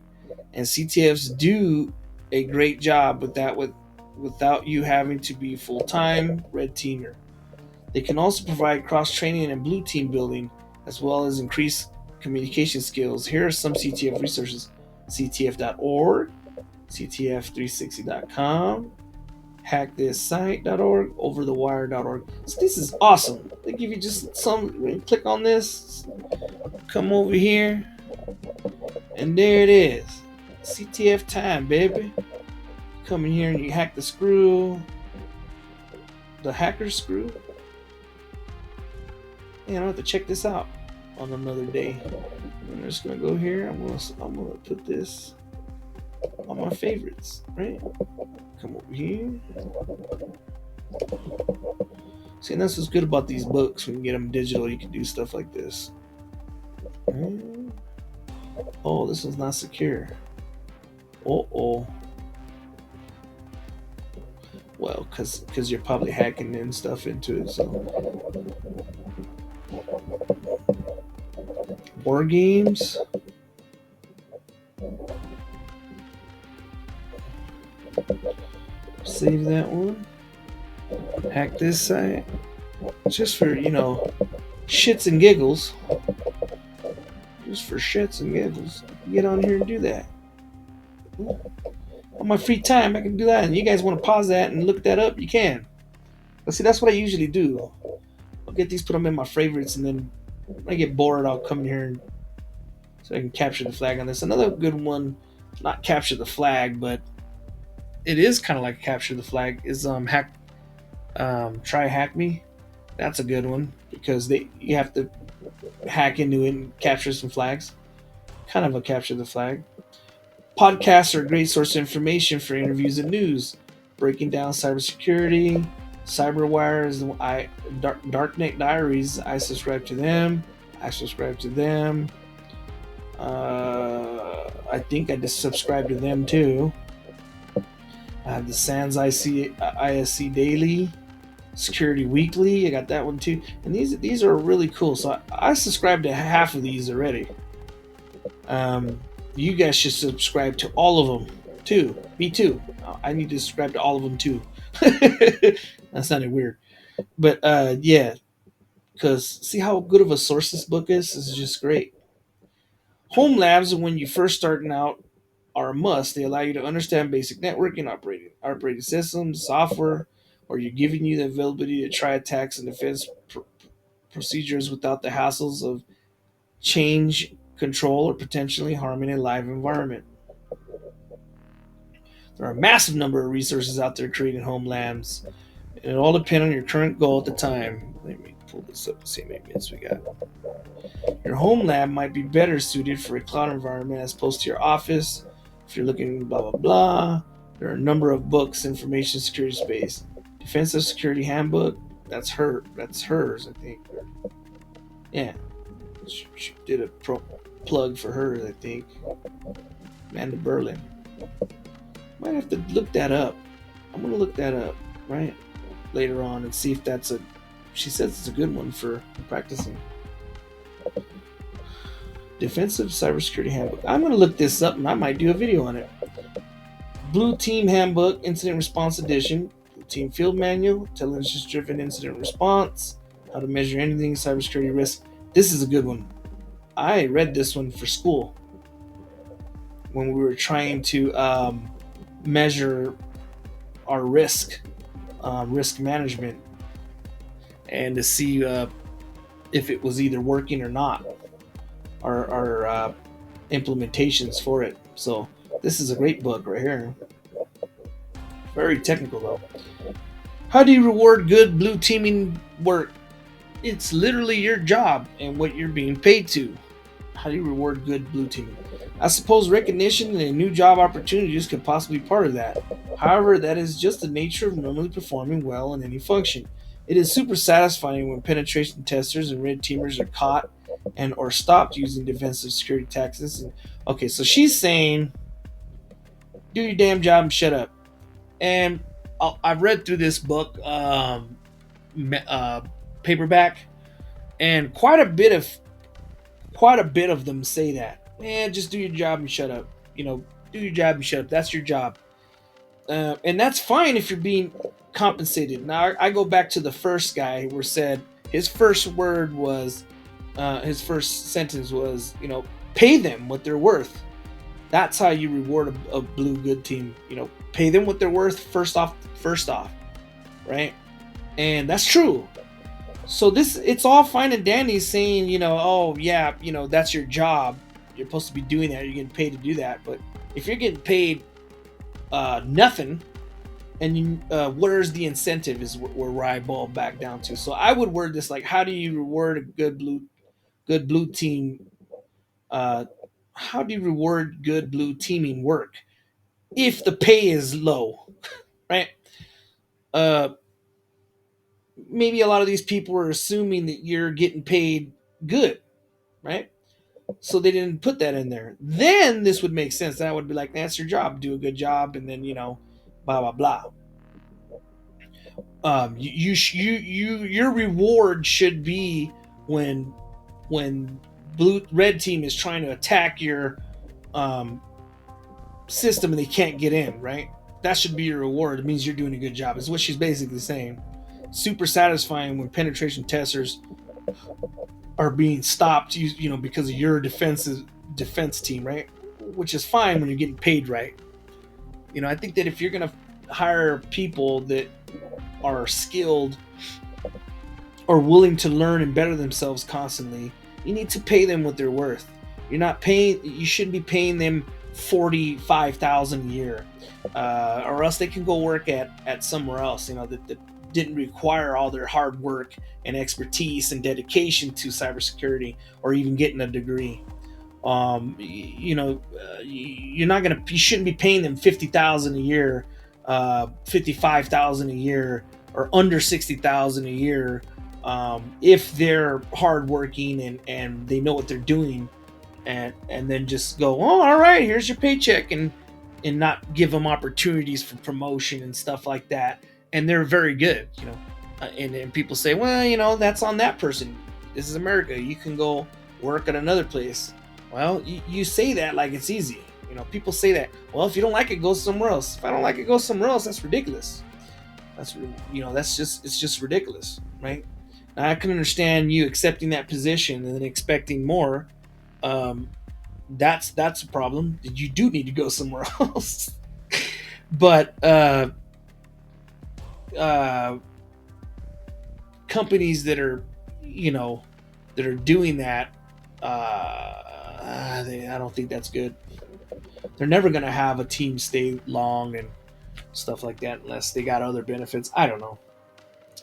And CTFs do a great job with that without you having to be full-time red teamer. They can also provide cross-training and blue team building, as well as increase communication skills. Here are some CTF resources: CTF.org, CTF360.com, Hackthesite.org, OverTheWire.org. So this is awesome. They give you just some. Click on this, come over here, and there it is. CTF time, baby. Come in here and you hack the screw, the hacker screw. Man, I have to check this out on another day. I'm just gonna go here. I'm gonna put this on my favorites, right? Come over here. See, and that's what's good about these books. When you get them digital, you can do stuff like this. Oh, this one's not secure. Oh. Well, because you're probably hacking in stuff into it. So, war games. Save that one. Hack this site. Just for, shits and giggles. Just for shits and giggles. Get on here and do that. On my free time, I can do that. And you guys want to pause that and look that up, you can. But see, that's what I usually do. I'll get these, put them in my favorites, and then when I get bored, I'll come here so I can capture the flag on this. Another good one, not capture the flag, but it is kind of like capture the flag, is try hack me. That's a good one because you have to hack into it and capture some flags. Kind of a capture the flag. Podcasts are a great source of information for interviews and news, breaking down cybersecurity. CyberWire is Darknet Diaries. I subscribe to them. I think I just subscribe to them too. I have the SANS ISC Daily, Security Weekly. I got that one too, and these are really cool. So I subscribe to half of these already. You guys should subscribe to all of them too. Me too. I need to subscribe to all of them too. That sounded weird, but yeah, because see how good of a source this book is. This is just great. Home labs, when you first starting out, are a must. They allow you to understand basic networking, operating systems, software, or you're giving you the availability to try attacks and defense procedures without the hassles of change control or potentially harming a live environment. There are a massive number of resources out there creating home labs, and it all depends on your current goal at the time. Let me pull this up and see how many minutes we got. Your home lab might be better suited for a cloud environment as opposed to your office. If you're looking blah blah blah, there are a number of books, information security space, defensive security handbook, That's her. That's hers, I think. Yeah, she did a plug for hers, I think. Amanda Berlin. Might have to look that up. I'm gonna look that up right later on and see if that's a. She says it's a good one for practicing. Defensive Cybersecurity Handbook. I'm gonna look this up and I might do a video on it. Blue Team Handbook, Incident Response Edition, Blue Team Field Manual, Intelligence-Driven Incident Response, How to Measure Anything, Cybersecurity Risk. This is a good one. I read this one for school when we were trying to measure our risk management, and to see if it was either working or not, our implementations for it. So this is a great book right here. Very technical though. How do you reward good blue teaming work? It's literally your job and what you're being paid to. How do you reward good blue teaming? I suppose recognition and new job opportunities could possibly be part of that. However, that is just the nature of normally performing well in any function. It is super satisfying when penetration testers and red teamers are caught and or stopped using defensive security tactics. Okay, so she's saying, do your damn job and shut up. And I've read through this book, paperback, and quite a bit of them say that. Man, just do your job and shut up. Do your job and shut up. That's your job, and that's fine if you're being compensated. Now I go back to the first guy who said his first sentence was, pay them what they're worth. That's how you reward a blue good team. Pay them what they're worth first off, right? And that's true. So it's all fine and dandy saying, oh yeah, that's your job. You're supposed to be doing that. You're getting paid to do that. But if you're getting paid nothing, and where's the incentive is where I boil back down to. So I would word this like, how do you reward a good blue team? How do you reward good blue teaming work if the pay is low, right? Maybe a lot of these people are assuming that you're getting paid good, right? So they didn't put that in there. Then this would make sense. That would be like, that's your job, do a good job, and then blah blah blah. Your reward should be when red team is trying to attack your system and they can't get in, right? That should be your reward. It means you're doing a good job. Is what she's basically saying. Super satisfying when penetration testers are being stopped, because of your defense team, right? Which is fine when you're getting paid right. I think that if you're gonna hire people that are skilled or willing to learn and better themselves constantly, you need to pay them what they're worth. You shouldn't be paying them $45,000 a year, or else they can go work at somewhere else, that didn't require all their hard work and expertise and dedication to cybersecurity, or even getting a degree. You shouldn't be paying them $50,000 a year, $55,000 a year, or under $60,000 a year, if they're hardworking and they know what they're doing, and then just go, oh, all right, here's your paycheck, and not give them opportunities for promotion and stuff like that. And they're very good, and people say, well, that's on that person. This is America. You can go work at another place. Well, you say that like it's easy. People say that. Well, if you don't like it, go somewhere else. If I don't like it, go somewhere else. That's ridiculous. It's just ridiculous, right? Now, I can understand you accepting that position and then expecting more. That's a problem. You do need to go somewhere else. But companies that are doing that, I don't think that's good. They're never going to have a team stay long and stuff like that unless they got other benefits. I don't know.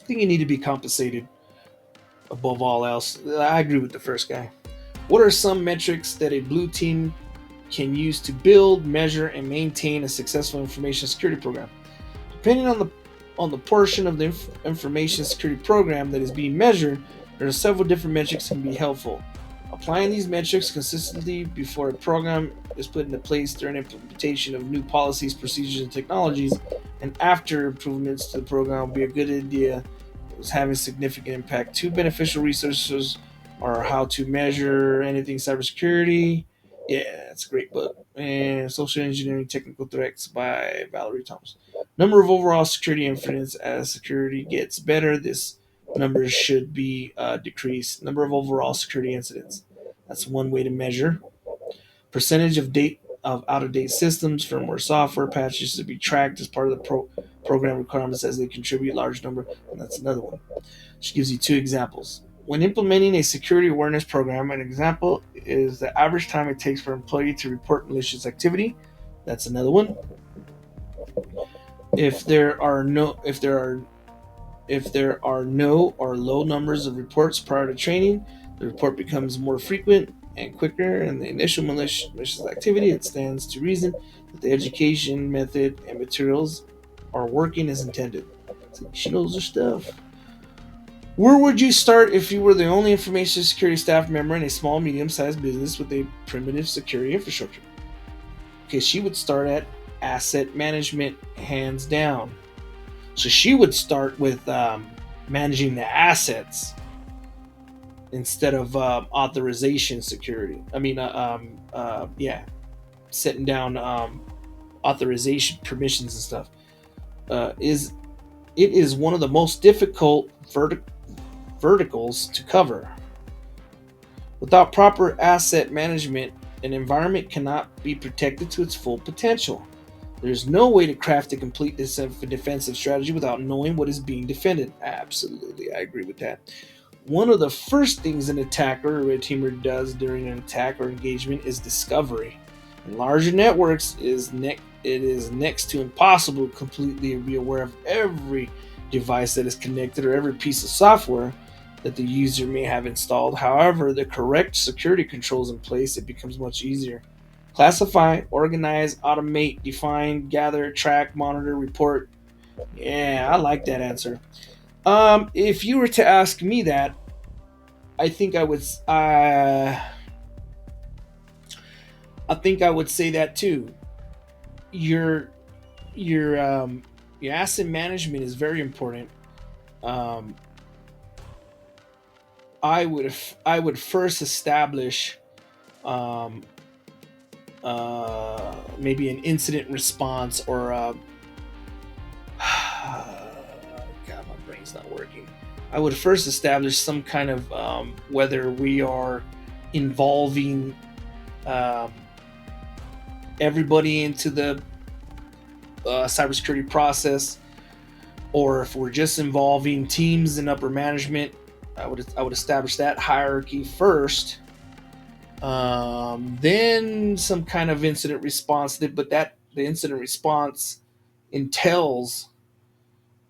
I think you need to be compensated above all else. I agree with the first guy. What are some metrics that a blue team can use to build, measure, and maintain a successful information security program? Depending on the on the portion of the information security program that is being measured, there are several different metrics that can be helpful. Applying these metrics consistently before a program is put into place during implementation of new policies, procedures, and technologies, and after improvements to the program will be a good idea. It's having significant impact. Two beneficial resources are How to Measure Anything Cybersecurity. Yeah, it's a great book. And Social Engineering Technical Threats by Valerie Thomas. Number of overall security incidents. As security gets better, this number should be decreased. Number of overall security incidents. That's one way to measure. Percentage of out-of-date systems, firmware, software patches to be tracked as part of the program requirements as they contribute large number. And that's another one. She gives you two examples. When implementing a security awareness program, an example is the average time it takes for an employee to report malicious activity. That's another one. If there are no or low numbers of reports prior to training, the report becomes more frequent and quicker, and the initial malicious activity, it stands to reason that the education method and materials are working as intended. So she knows her stuff. Where would you start if you were the only information security staff member in a small, medium-sized business with a primitive security infrastructure? Okay, she would start at asset management, hands down. So she would start with managing the assets instead of authorization security. Setting down authorization permissions and stuff. It is one of the most difficult verticals to cover. Without proper asset management, an environment cannot be protected to its full potential. There's no way to craft a complete defensive strategy without knowing what is being defended. Absolutely, I agree with that. One of the first things an attacker or red teamer does during an attack or engagement is discovery. In larger networks, it is next to impossible to completely be aware of every device that is connected or every piece of software that the user may have installed. However, the correct security controls in place, it becomes much easier. Classify, organize, automate, define, gather, track, monitor, report. Yeah, I like that answer. If you were to ask me that, I think I would. I think I would say that too. Your your your asset management is very important. Um, I would first establish um, maybe an incident response or God, my brain's not working. I would first establish some kind of whether we are involving um, everybody into the cybersecurity process, or if we're just involving teams and upper management. I would establish that hierarchy first, then some kind of incident response. But that the incident response entails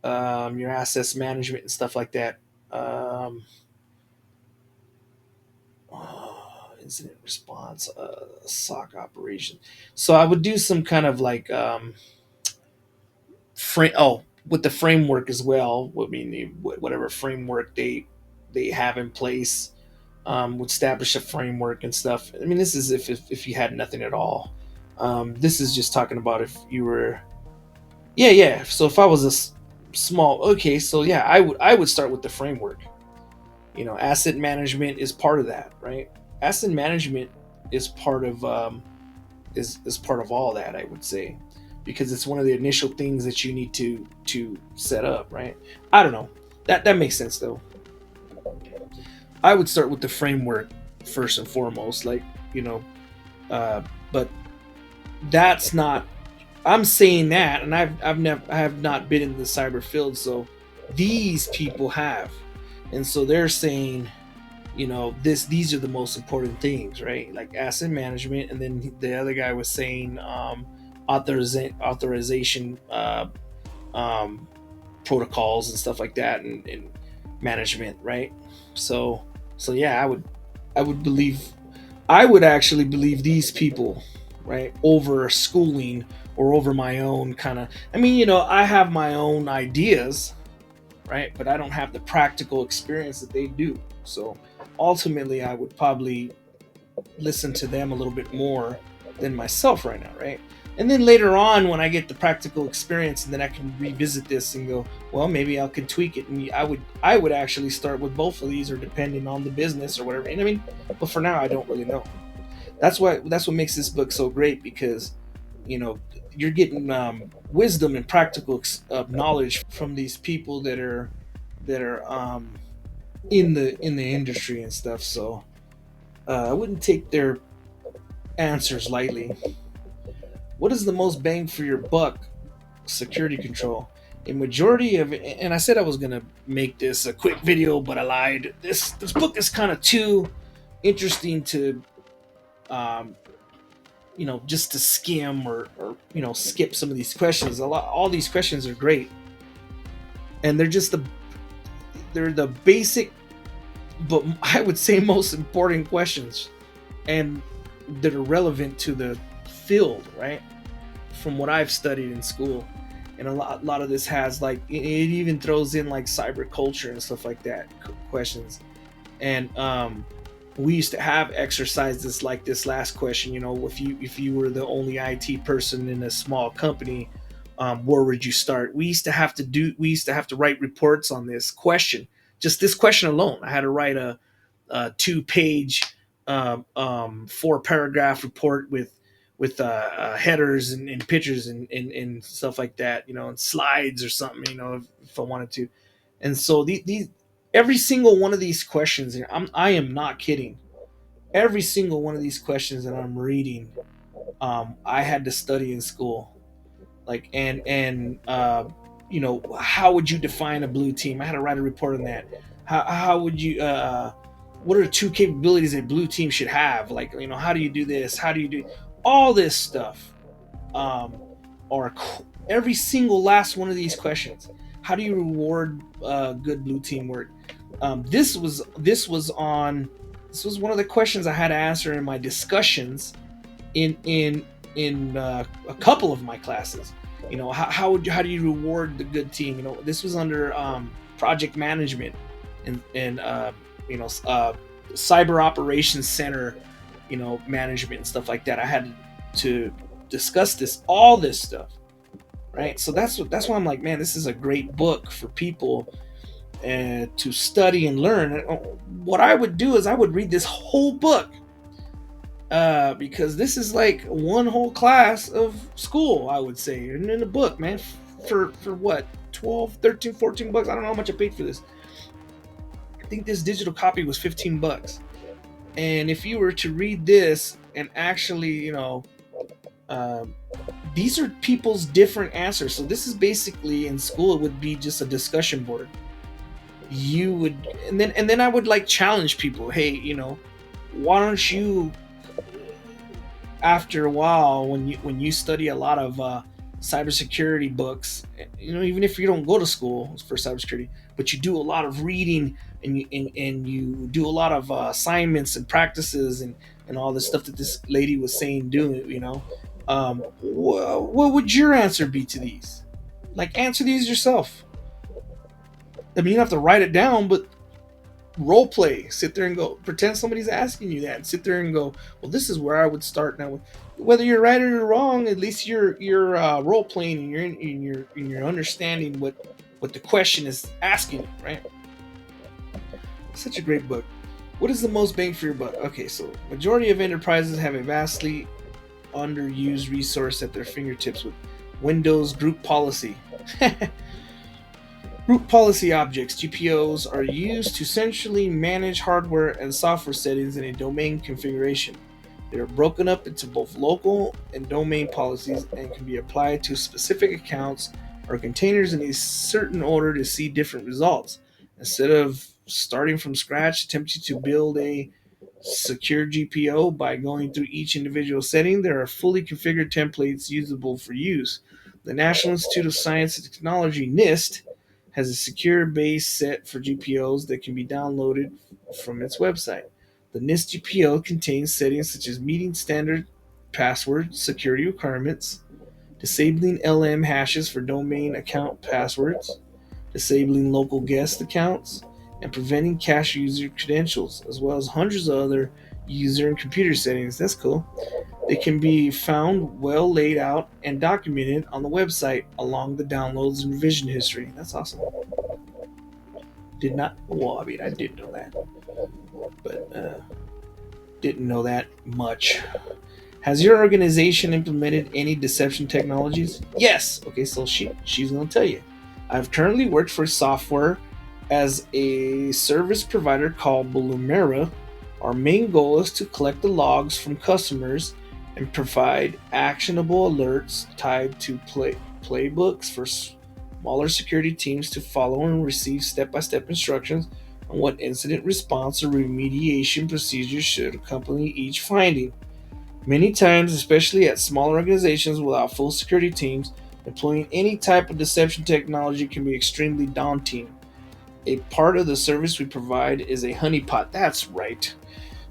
your assets management and stuff like that. Um, Incident response, SOC operation. So I would do some kind of like frame. Oh, with the framework as well. I mean, whatever framework they have in place, would establish a framework and stuff. I mean, this is if you had nothing at all. This is just talking about if you were. Yeah, yeah. So if I was small, okay, so yeah, I would start with the framework. Asset management is part of that, right? Asset management is part of is part of all that, I would say, because it's one of the initial things that you need to set up, right? I don't know. That makes sense though. I would start with the framework first and foremost, like you know, uh, but that's not. I'm saying that, and I have not been in the cyber field, so these people have, and so they're saying, these are the most important things, right? Like asset management, and then the other guy was saying authorization um, protocols and stuff like that, and management, right? So yeah, I would believe, I would actually believe these people right? Over schooling or over my own kind of. I mean, I have my own ideas, right? But I don't have the practical experience that they do. So ultimately, I would probably listen to them a little bit more than myself right now, right? And then later on, when I get the practical experience, and then I can revisit this and go, well, maybe I could tweak it, and I would actually start with both of these, or depending on the business or whatever. And I mean, but for now, I don't really know. That's what makes this book so great, because you know you're getting wisdom and practical knowledge from these people that are in the industry and stuff. So I wouldn't take their answers lightly. What is the most bang for your buck security control? A majority of it, and I said I was gonna make this a quick video, but I lied. This book is kind of too interesting to um, just to skim, or skip some of these questions. All these questions are great, and they're the basic, but I would say most important questions, and that are relevant to the field, right? From what I've studied in school, and a lot of this has, like, it even throws in like cyber culture and stuff like that questions. And we used to have exercises like this last question. If you were the only IT person in a small company, where would you start? We used to have to write reports on this question. Just this question alone, I had to write a 2-page, 4-paragraph report with headers and pictures and stuff like that, and slides or something, if I wanted to. And so these every single one of these questions, and I am not kidding. Every single one of these questions that I'm reading, I had to study in school. Like, and how would you define a blue team? I had to write a report on that. How would you what are the two capabilities a blue team should have? Like, how do you do this? How do you do all this stuff? Um, or every single last one of these questions. How do you reward good blue team work? This was one of the questions I had to answer in my discussions in a couple of my classes. How do you reward the good team? This was under project management and cyber operations center, management and stuff like that. I had to discuss all this stuff, right? So that's why I'm like, man, this is a great book for people to study and learn. What I would do is I would read this whole book, because this is like one whole class of school, I would say, and in a book, man, for what, 12, 13, 14 bucks. I don't know how much I paid for this. I think this digital copy was 15 bucks. And if you were to read this and actually, uh, these are people's different answers. So this is basically, in school, it would be just a discussion board. You would, and then I would like challenge people. Hey, why don't you, after a while, when you study a lot of cybersecurity books, even if you don't go to school for cybersecurity, but you do a lot of reading, and you do a lot of assignments and practices, and all the stuff that this lady was saying, doing, what would your answer be to these? Like, answer these yourself. I mean, you don't have to write it down, but role play. Sit there and go, pretend somebody's asking you that, and sit there and go, well, this is where I would start now. Whether you're right or wrong, at least you're role playing, and you're understanding what the question is asking you, right? Such a great book. What is the most bang for your buck? Okay, so majority of enterprises have a vastly underused resource at their fingertips with Windows Group Policy. Group policy objects, GPOs, are used to centrally manage hardware and software settings in a domain configuration. They are broken up into both local and domain policies and can be applied to specific accounts or containers in a certain order to see different results. Instead of starting from scratch, attempting to build a secure GPO by going through each individual setting, there are fully configured templates usable for use. The National Institute of Science and Technology, NIST, has a secure base set for GPOs that can be downloaded from its website. The NIST GPO contains settings such as meeting standard password security requirements, disabling LM hashes for domain account passwords, disabling local guest accounts, and preventing cache user credentials, as well as hundreds of other user and computer settings. That's cool. They can be found well laid out and documented on the website along the downloads and revision history. That's awesome. Did not, well, I mean, I did know that, but didn't know that much. Has your organization implemented any deception technologies? Yes. Okay, so she's going to tell you. I've currently worked for software as a service provider called Blumera. Our main goal is to collect the logs from customers and provide actionable alerts tied to playbooks for smaller security teams to follow and receive step-by-step instructions on what incident response or remediation procedures should accompany each finding. Many times, especially at smaller organizations without full security teams, deploying any type of deception technology can be extremely daunting. A part of the service we provide is a honeypot. That's right.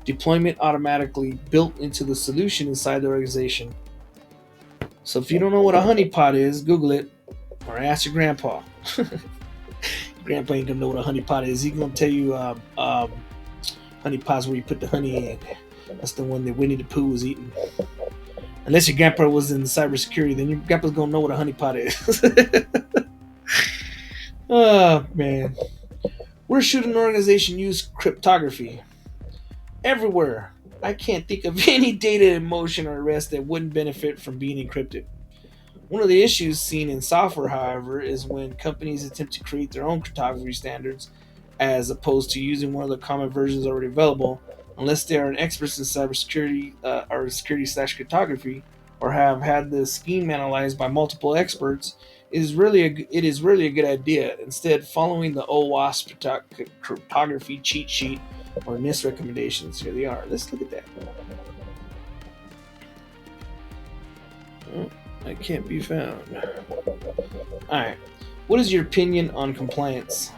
Deployment automatically built into the solution inside the organization. So if you don't know what a honeypot is, Google it or ask your grandpa. Your grandpa ain't gonna know what a honeypot is. He's gonna tell you honeypot's where you put the honey in. That's the one that Winnie the Pooh was eating. Unless your grandpa was in cybersecurity, then your grandpa's gonna know what a honeypot is. Oh man. Where should an organization use cryptography? Everywhere. I can't think of any data in motion or rest that wouldn't benefit from being encrypted. One of the issues seen in software, however, is when companies attempt to create their own cryptography standards as opposed to using one of the common versions already available, unless they are an expert in cybersecurity or security/cryptography, or have had the scheme analyzed by multiple experts. It is really a good idea. Instead, following the OWASP cryptography cheat sheet or NIST recommendations. Here they are. Let's look at that. Oh, that can't be found. All right. What is your opinion on compliance?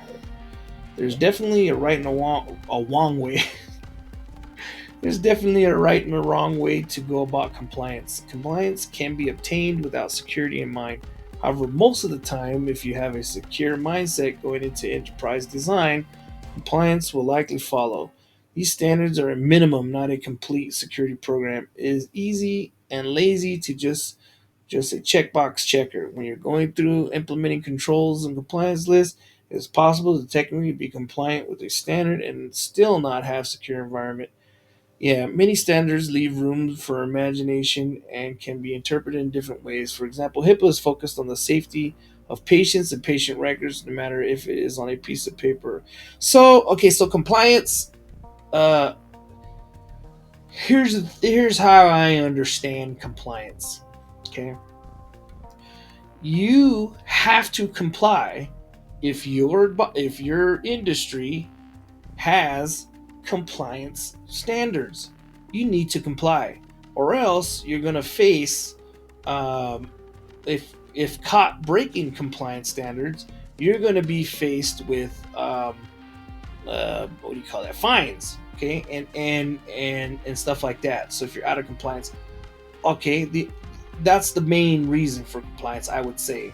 There's definitely a right and a wrong way. There's definitely a right and a wrong way to go about compliance. Compliance can be obtained without security in mind. However, most of the time, if you have a secure mindset going into enterprise design, compliance will likely follow. These standards are a minimum, not a complete security program. It is easy and lazy to just a checkbox checker. When you're going through implementing controls and compliance lists, it is possible to technically be compliant with a standard and still not have secure environment. Yeah, many standards leave room for imagination and can be interpreted in different ways. For example, HIPAA is focused on the safety of patients and patient records, no matter if it is on a piece of paper. So compliance. Uh, here's how I understand compliance. Okay, you have to comply if your industry has compliance standards. You need to comply, or else you're going to face, if caught breaking compliance standards, you're going to be faced with what do you call that? Fines, okay, and stuff like that. So if you're out of compliance, okay, that's the main reason for compliance, I would say.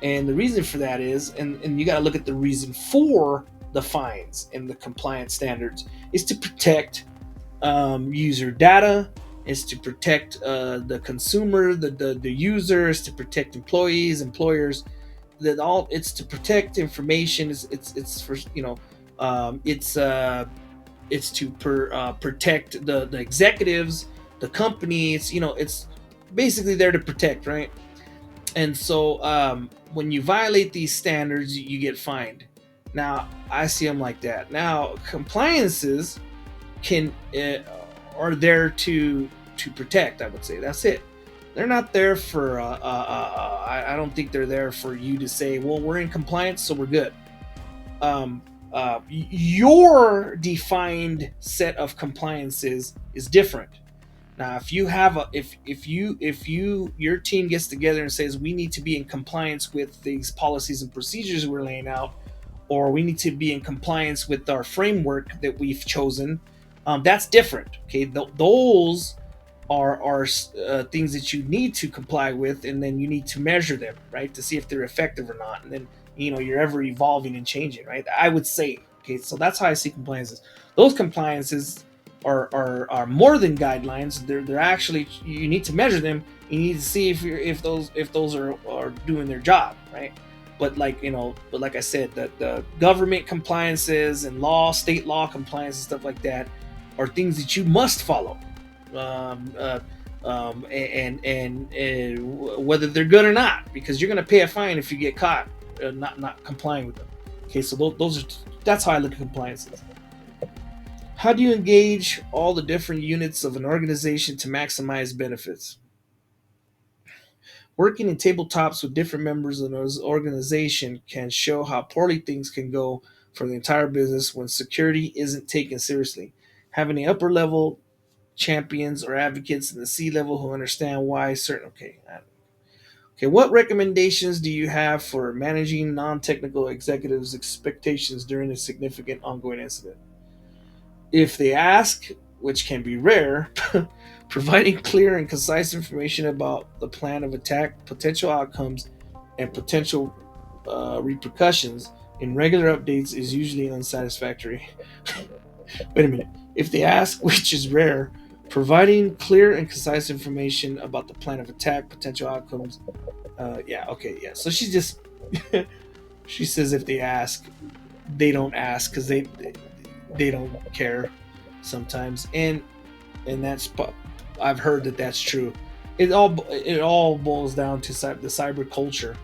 And the reason for that is, and you got to look at the reason for the fines and the compliance standards, is to protect user data, is to protect the consumer, the user, is to protect employees, employers. That all, it's to protect information. It's for it's to protect the executives, the company. It's basically there to protect, right? And so when you violate these standards, you get fined. Now I see them like that. Now compliances can are there to protect. I would say that's it. They're not there for. I don't think they're there for you to say, well, we're in compliance, so we're good. Your defined set of compliances is different. Now, if you have your team gets together and says we need to be in compliance with these policies and procedures we're laying out, or we need to be in compliance with our framework that we've chosen, that's different. Okay, those are things that you need to comply with, and then you need to measure them, right, to see if they're effective or not. And then you're ever evolving and changing, right? I would say, okay, so that's how I see compliances. Those compliances are more than guidelines. They're actually, you need to measure them. You need to see if those are doing their job, right? But like I said, the government compliances and state law compliance and stuff like that are things that you must follow, um, uh, and whether they're good or not, because you're going to pay a fine if you get caught not complying with them. Okay, so those are that's how I look at compliances. How do you engage all the different units of an organization to maximize benefits? Working in tabletops with different members of an organization can show how poorly things can go for the entire business when security isn't taken seriously. Having the upper level champions or advocates in the C level who understand why certain. Okay, what recommendations do you have for managing non-technical executives' expectations during a significant ongoing incident? If they ask, which can be rare, providing clear and concise information about the plan of attack, potential outcomes, and potential repercussions in regular updates is usually unsatisfactory. Wait a minute. If they ask, which is rare, providing clear and concise information about the plan of attack, potential outcomes. Yeah, okay, yeah. So she just she says if they ask, they don't ask because they don't care sometimes, and I've heard that that's true. It all boils down to the cyber culture,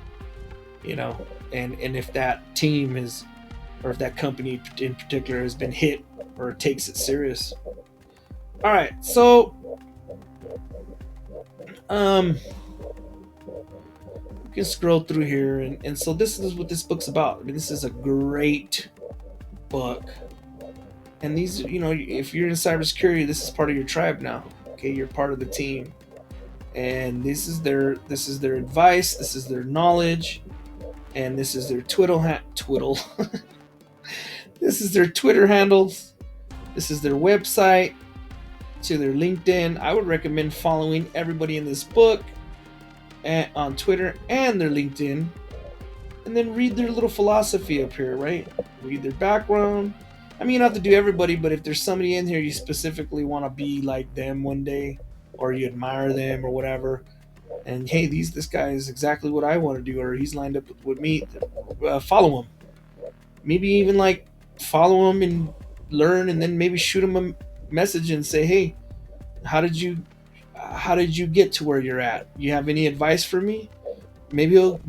and if that team is, or if that company in particular has been hit or takes it serious. All right, so you can scroll through here, and so this is what this book's about. I mean, this is a great book. And these, if you're in cybersecurity, this is part of your tribe now. Okay, you're part of the team, and this is their advice, this is their knowledge, and this is their twiddle. This is their Twitter handles. This is their website, to their LinkedIn. I would recommend following everybody in this book on Twitter and their LinkedIn, and then read their little philosophy up here, right? Read their background. I mean, you don't have to do everybody, but if there's somebody in here you specifically want to be like them one day, or you admire them or whatever, and hey, this guy is exactly what I want to do, or he's lined up with me, follow him. Maybe even like follow him and learn, and then maybe shoot him a message and say, hey, how did you get to where you're at? You have any advice for me? Maybe he'll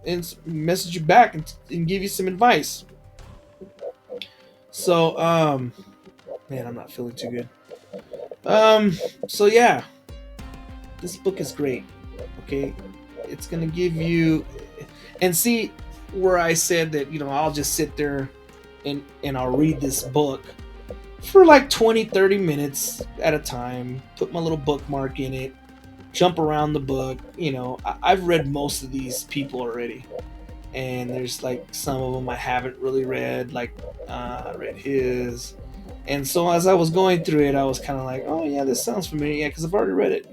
and message you back and give you some advice. So, man, I'm not feeling too good. So yeah, this book is great. Okay, it's gonna give you, and see where I said that I'll just sit there and I'll read this book for like 20-30 minutes at a time, put my little bookmark in it, jump around the book. I've read most of these people already, and there's like some of them I haven't really read, like I read his. And so as I was going through it, I was kind of like, oh yeah, this sounds familiar, yeah, because I've already read it.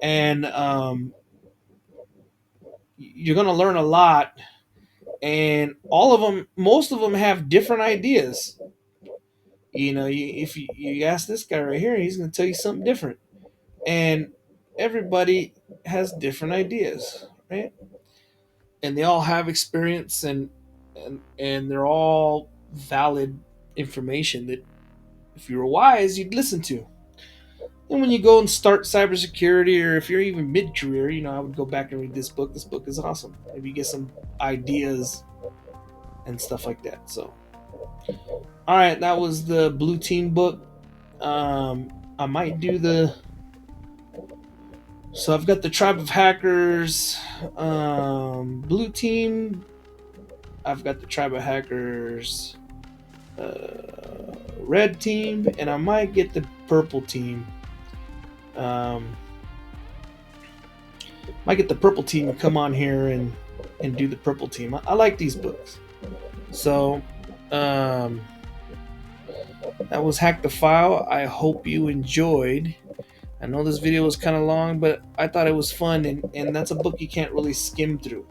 And you're gonna learn a lot, and most of them have different ideas. If you ask this guy right here, he's gonna tell you something different, and everybody has different ideas, right? And they all have experience, and they're all valid information that if you were wise, you'd listen to. And when you go and start cybersecurity, or if you're even mid-career, I would go back and read this book. This book is awesome. Maybe you get some ideas and stuff like that. So, all right, that was the Blue Team book. I might do the. So I've got the Tribe of Hackers, Blue Team. I've got the Tribe of Hackers, Red Team, and I might get the Purple Team. Might get the Purple Team to come on here and do the Purple Team. I like these books. So, That was Hack the File. I hope you enjoyed. I know this video was kind of long, but I thought it was fun, and that's a book you can't really skim through.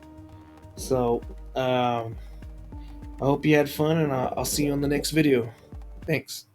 So, I hope you had fun, and I'll see you on the next video. Thanks.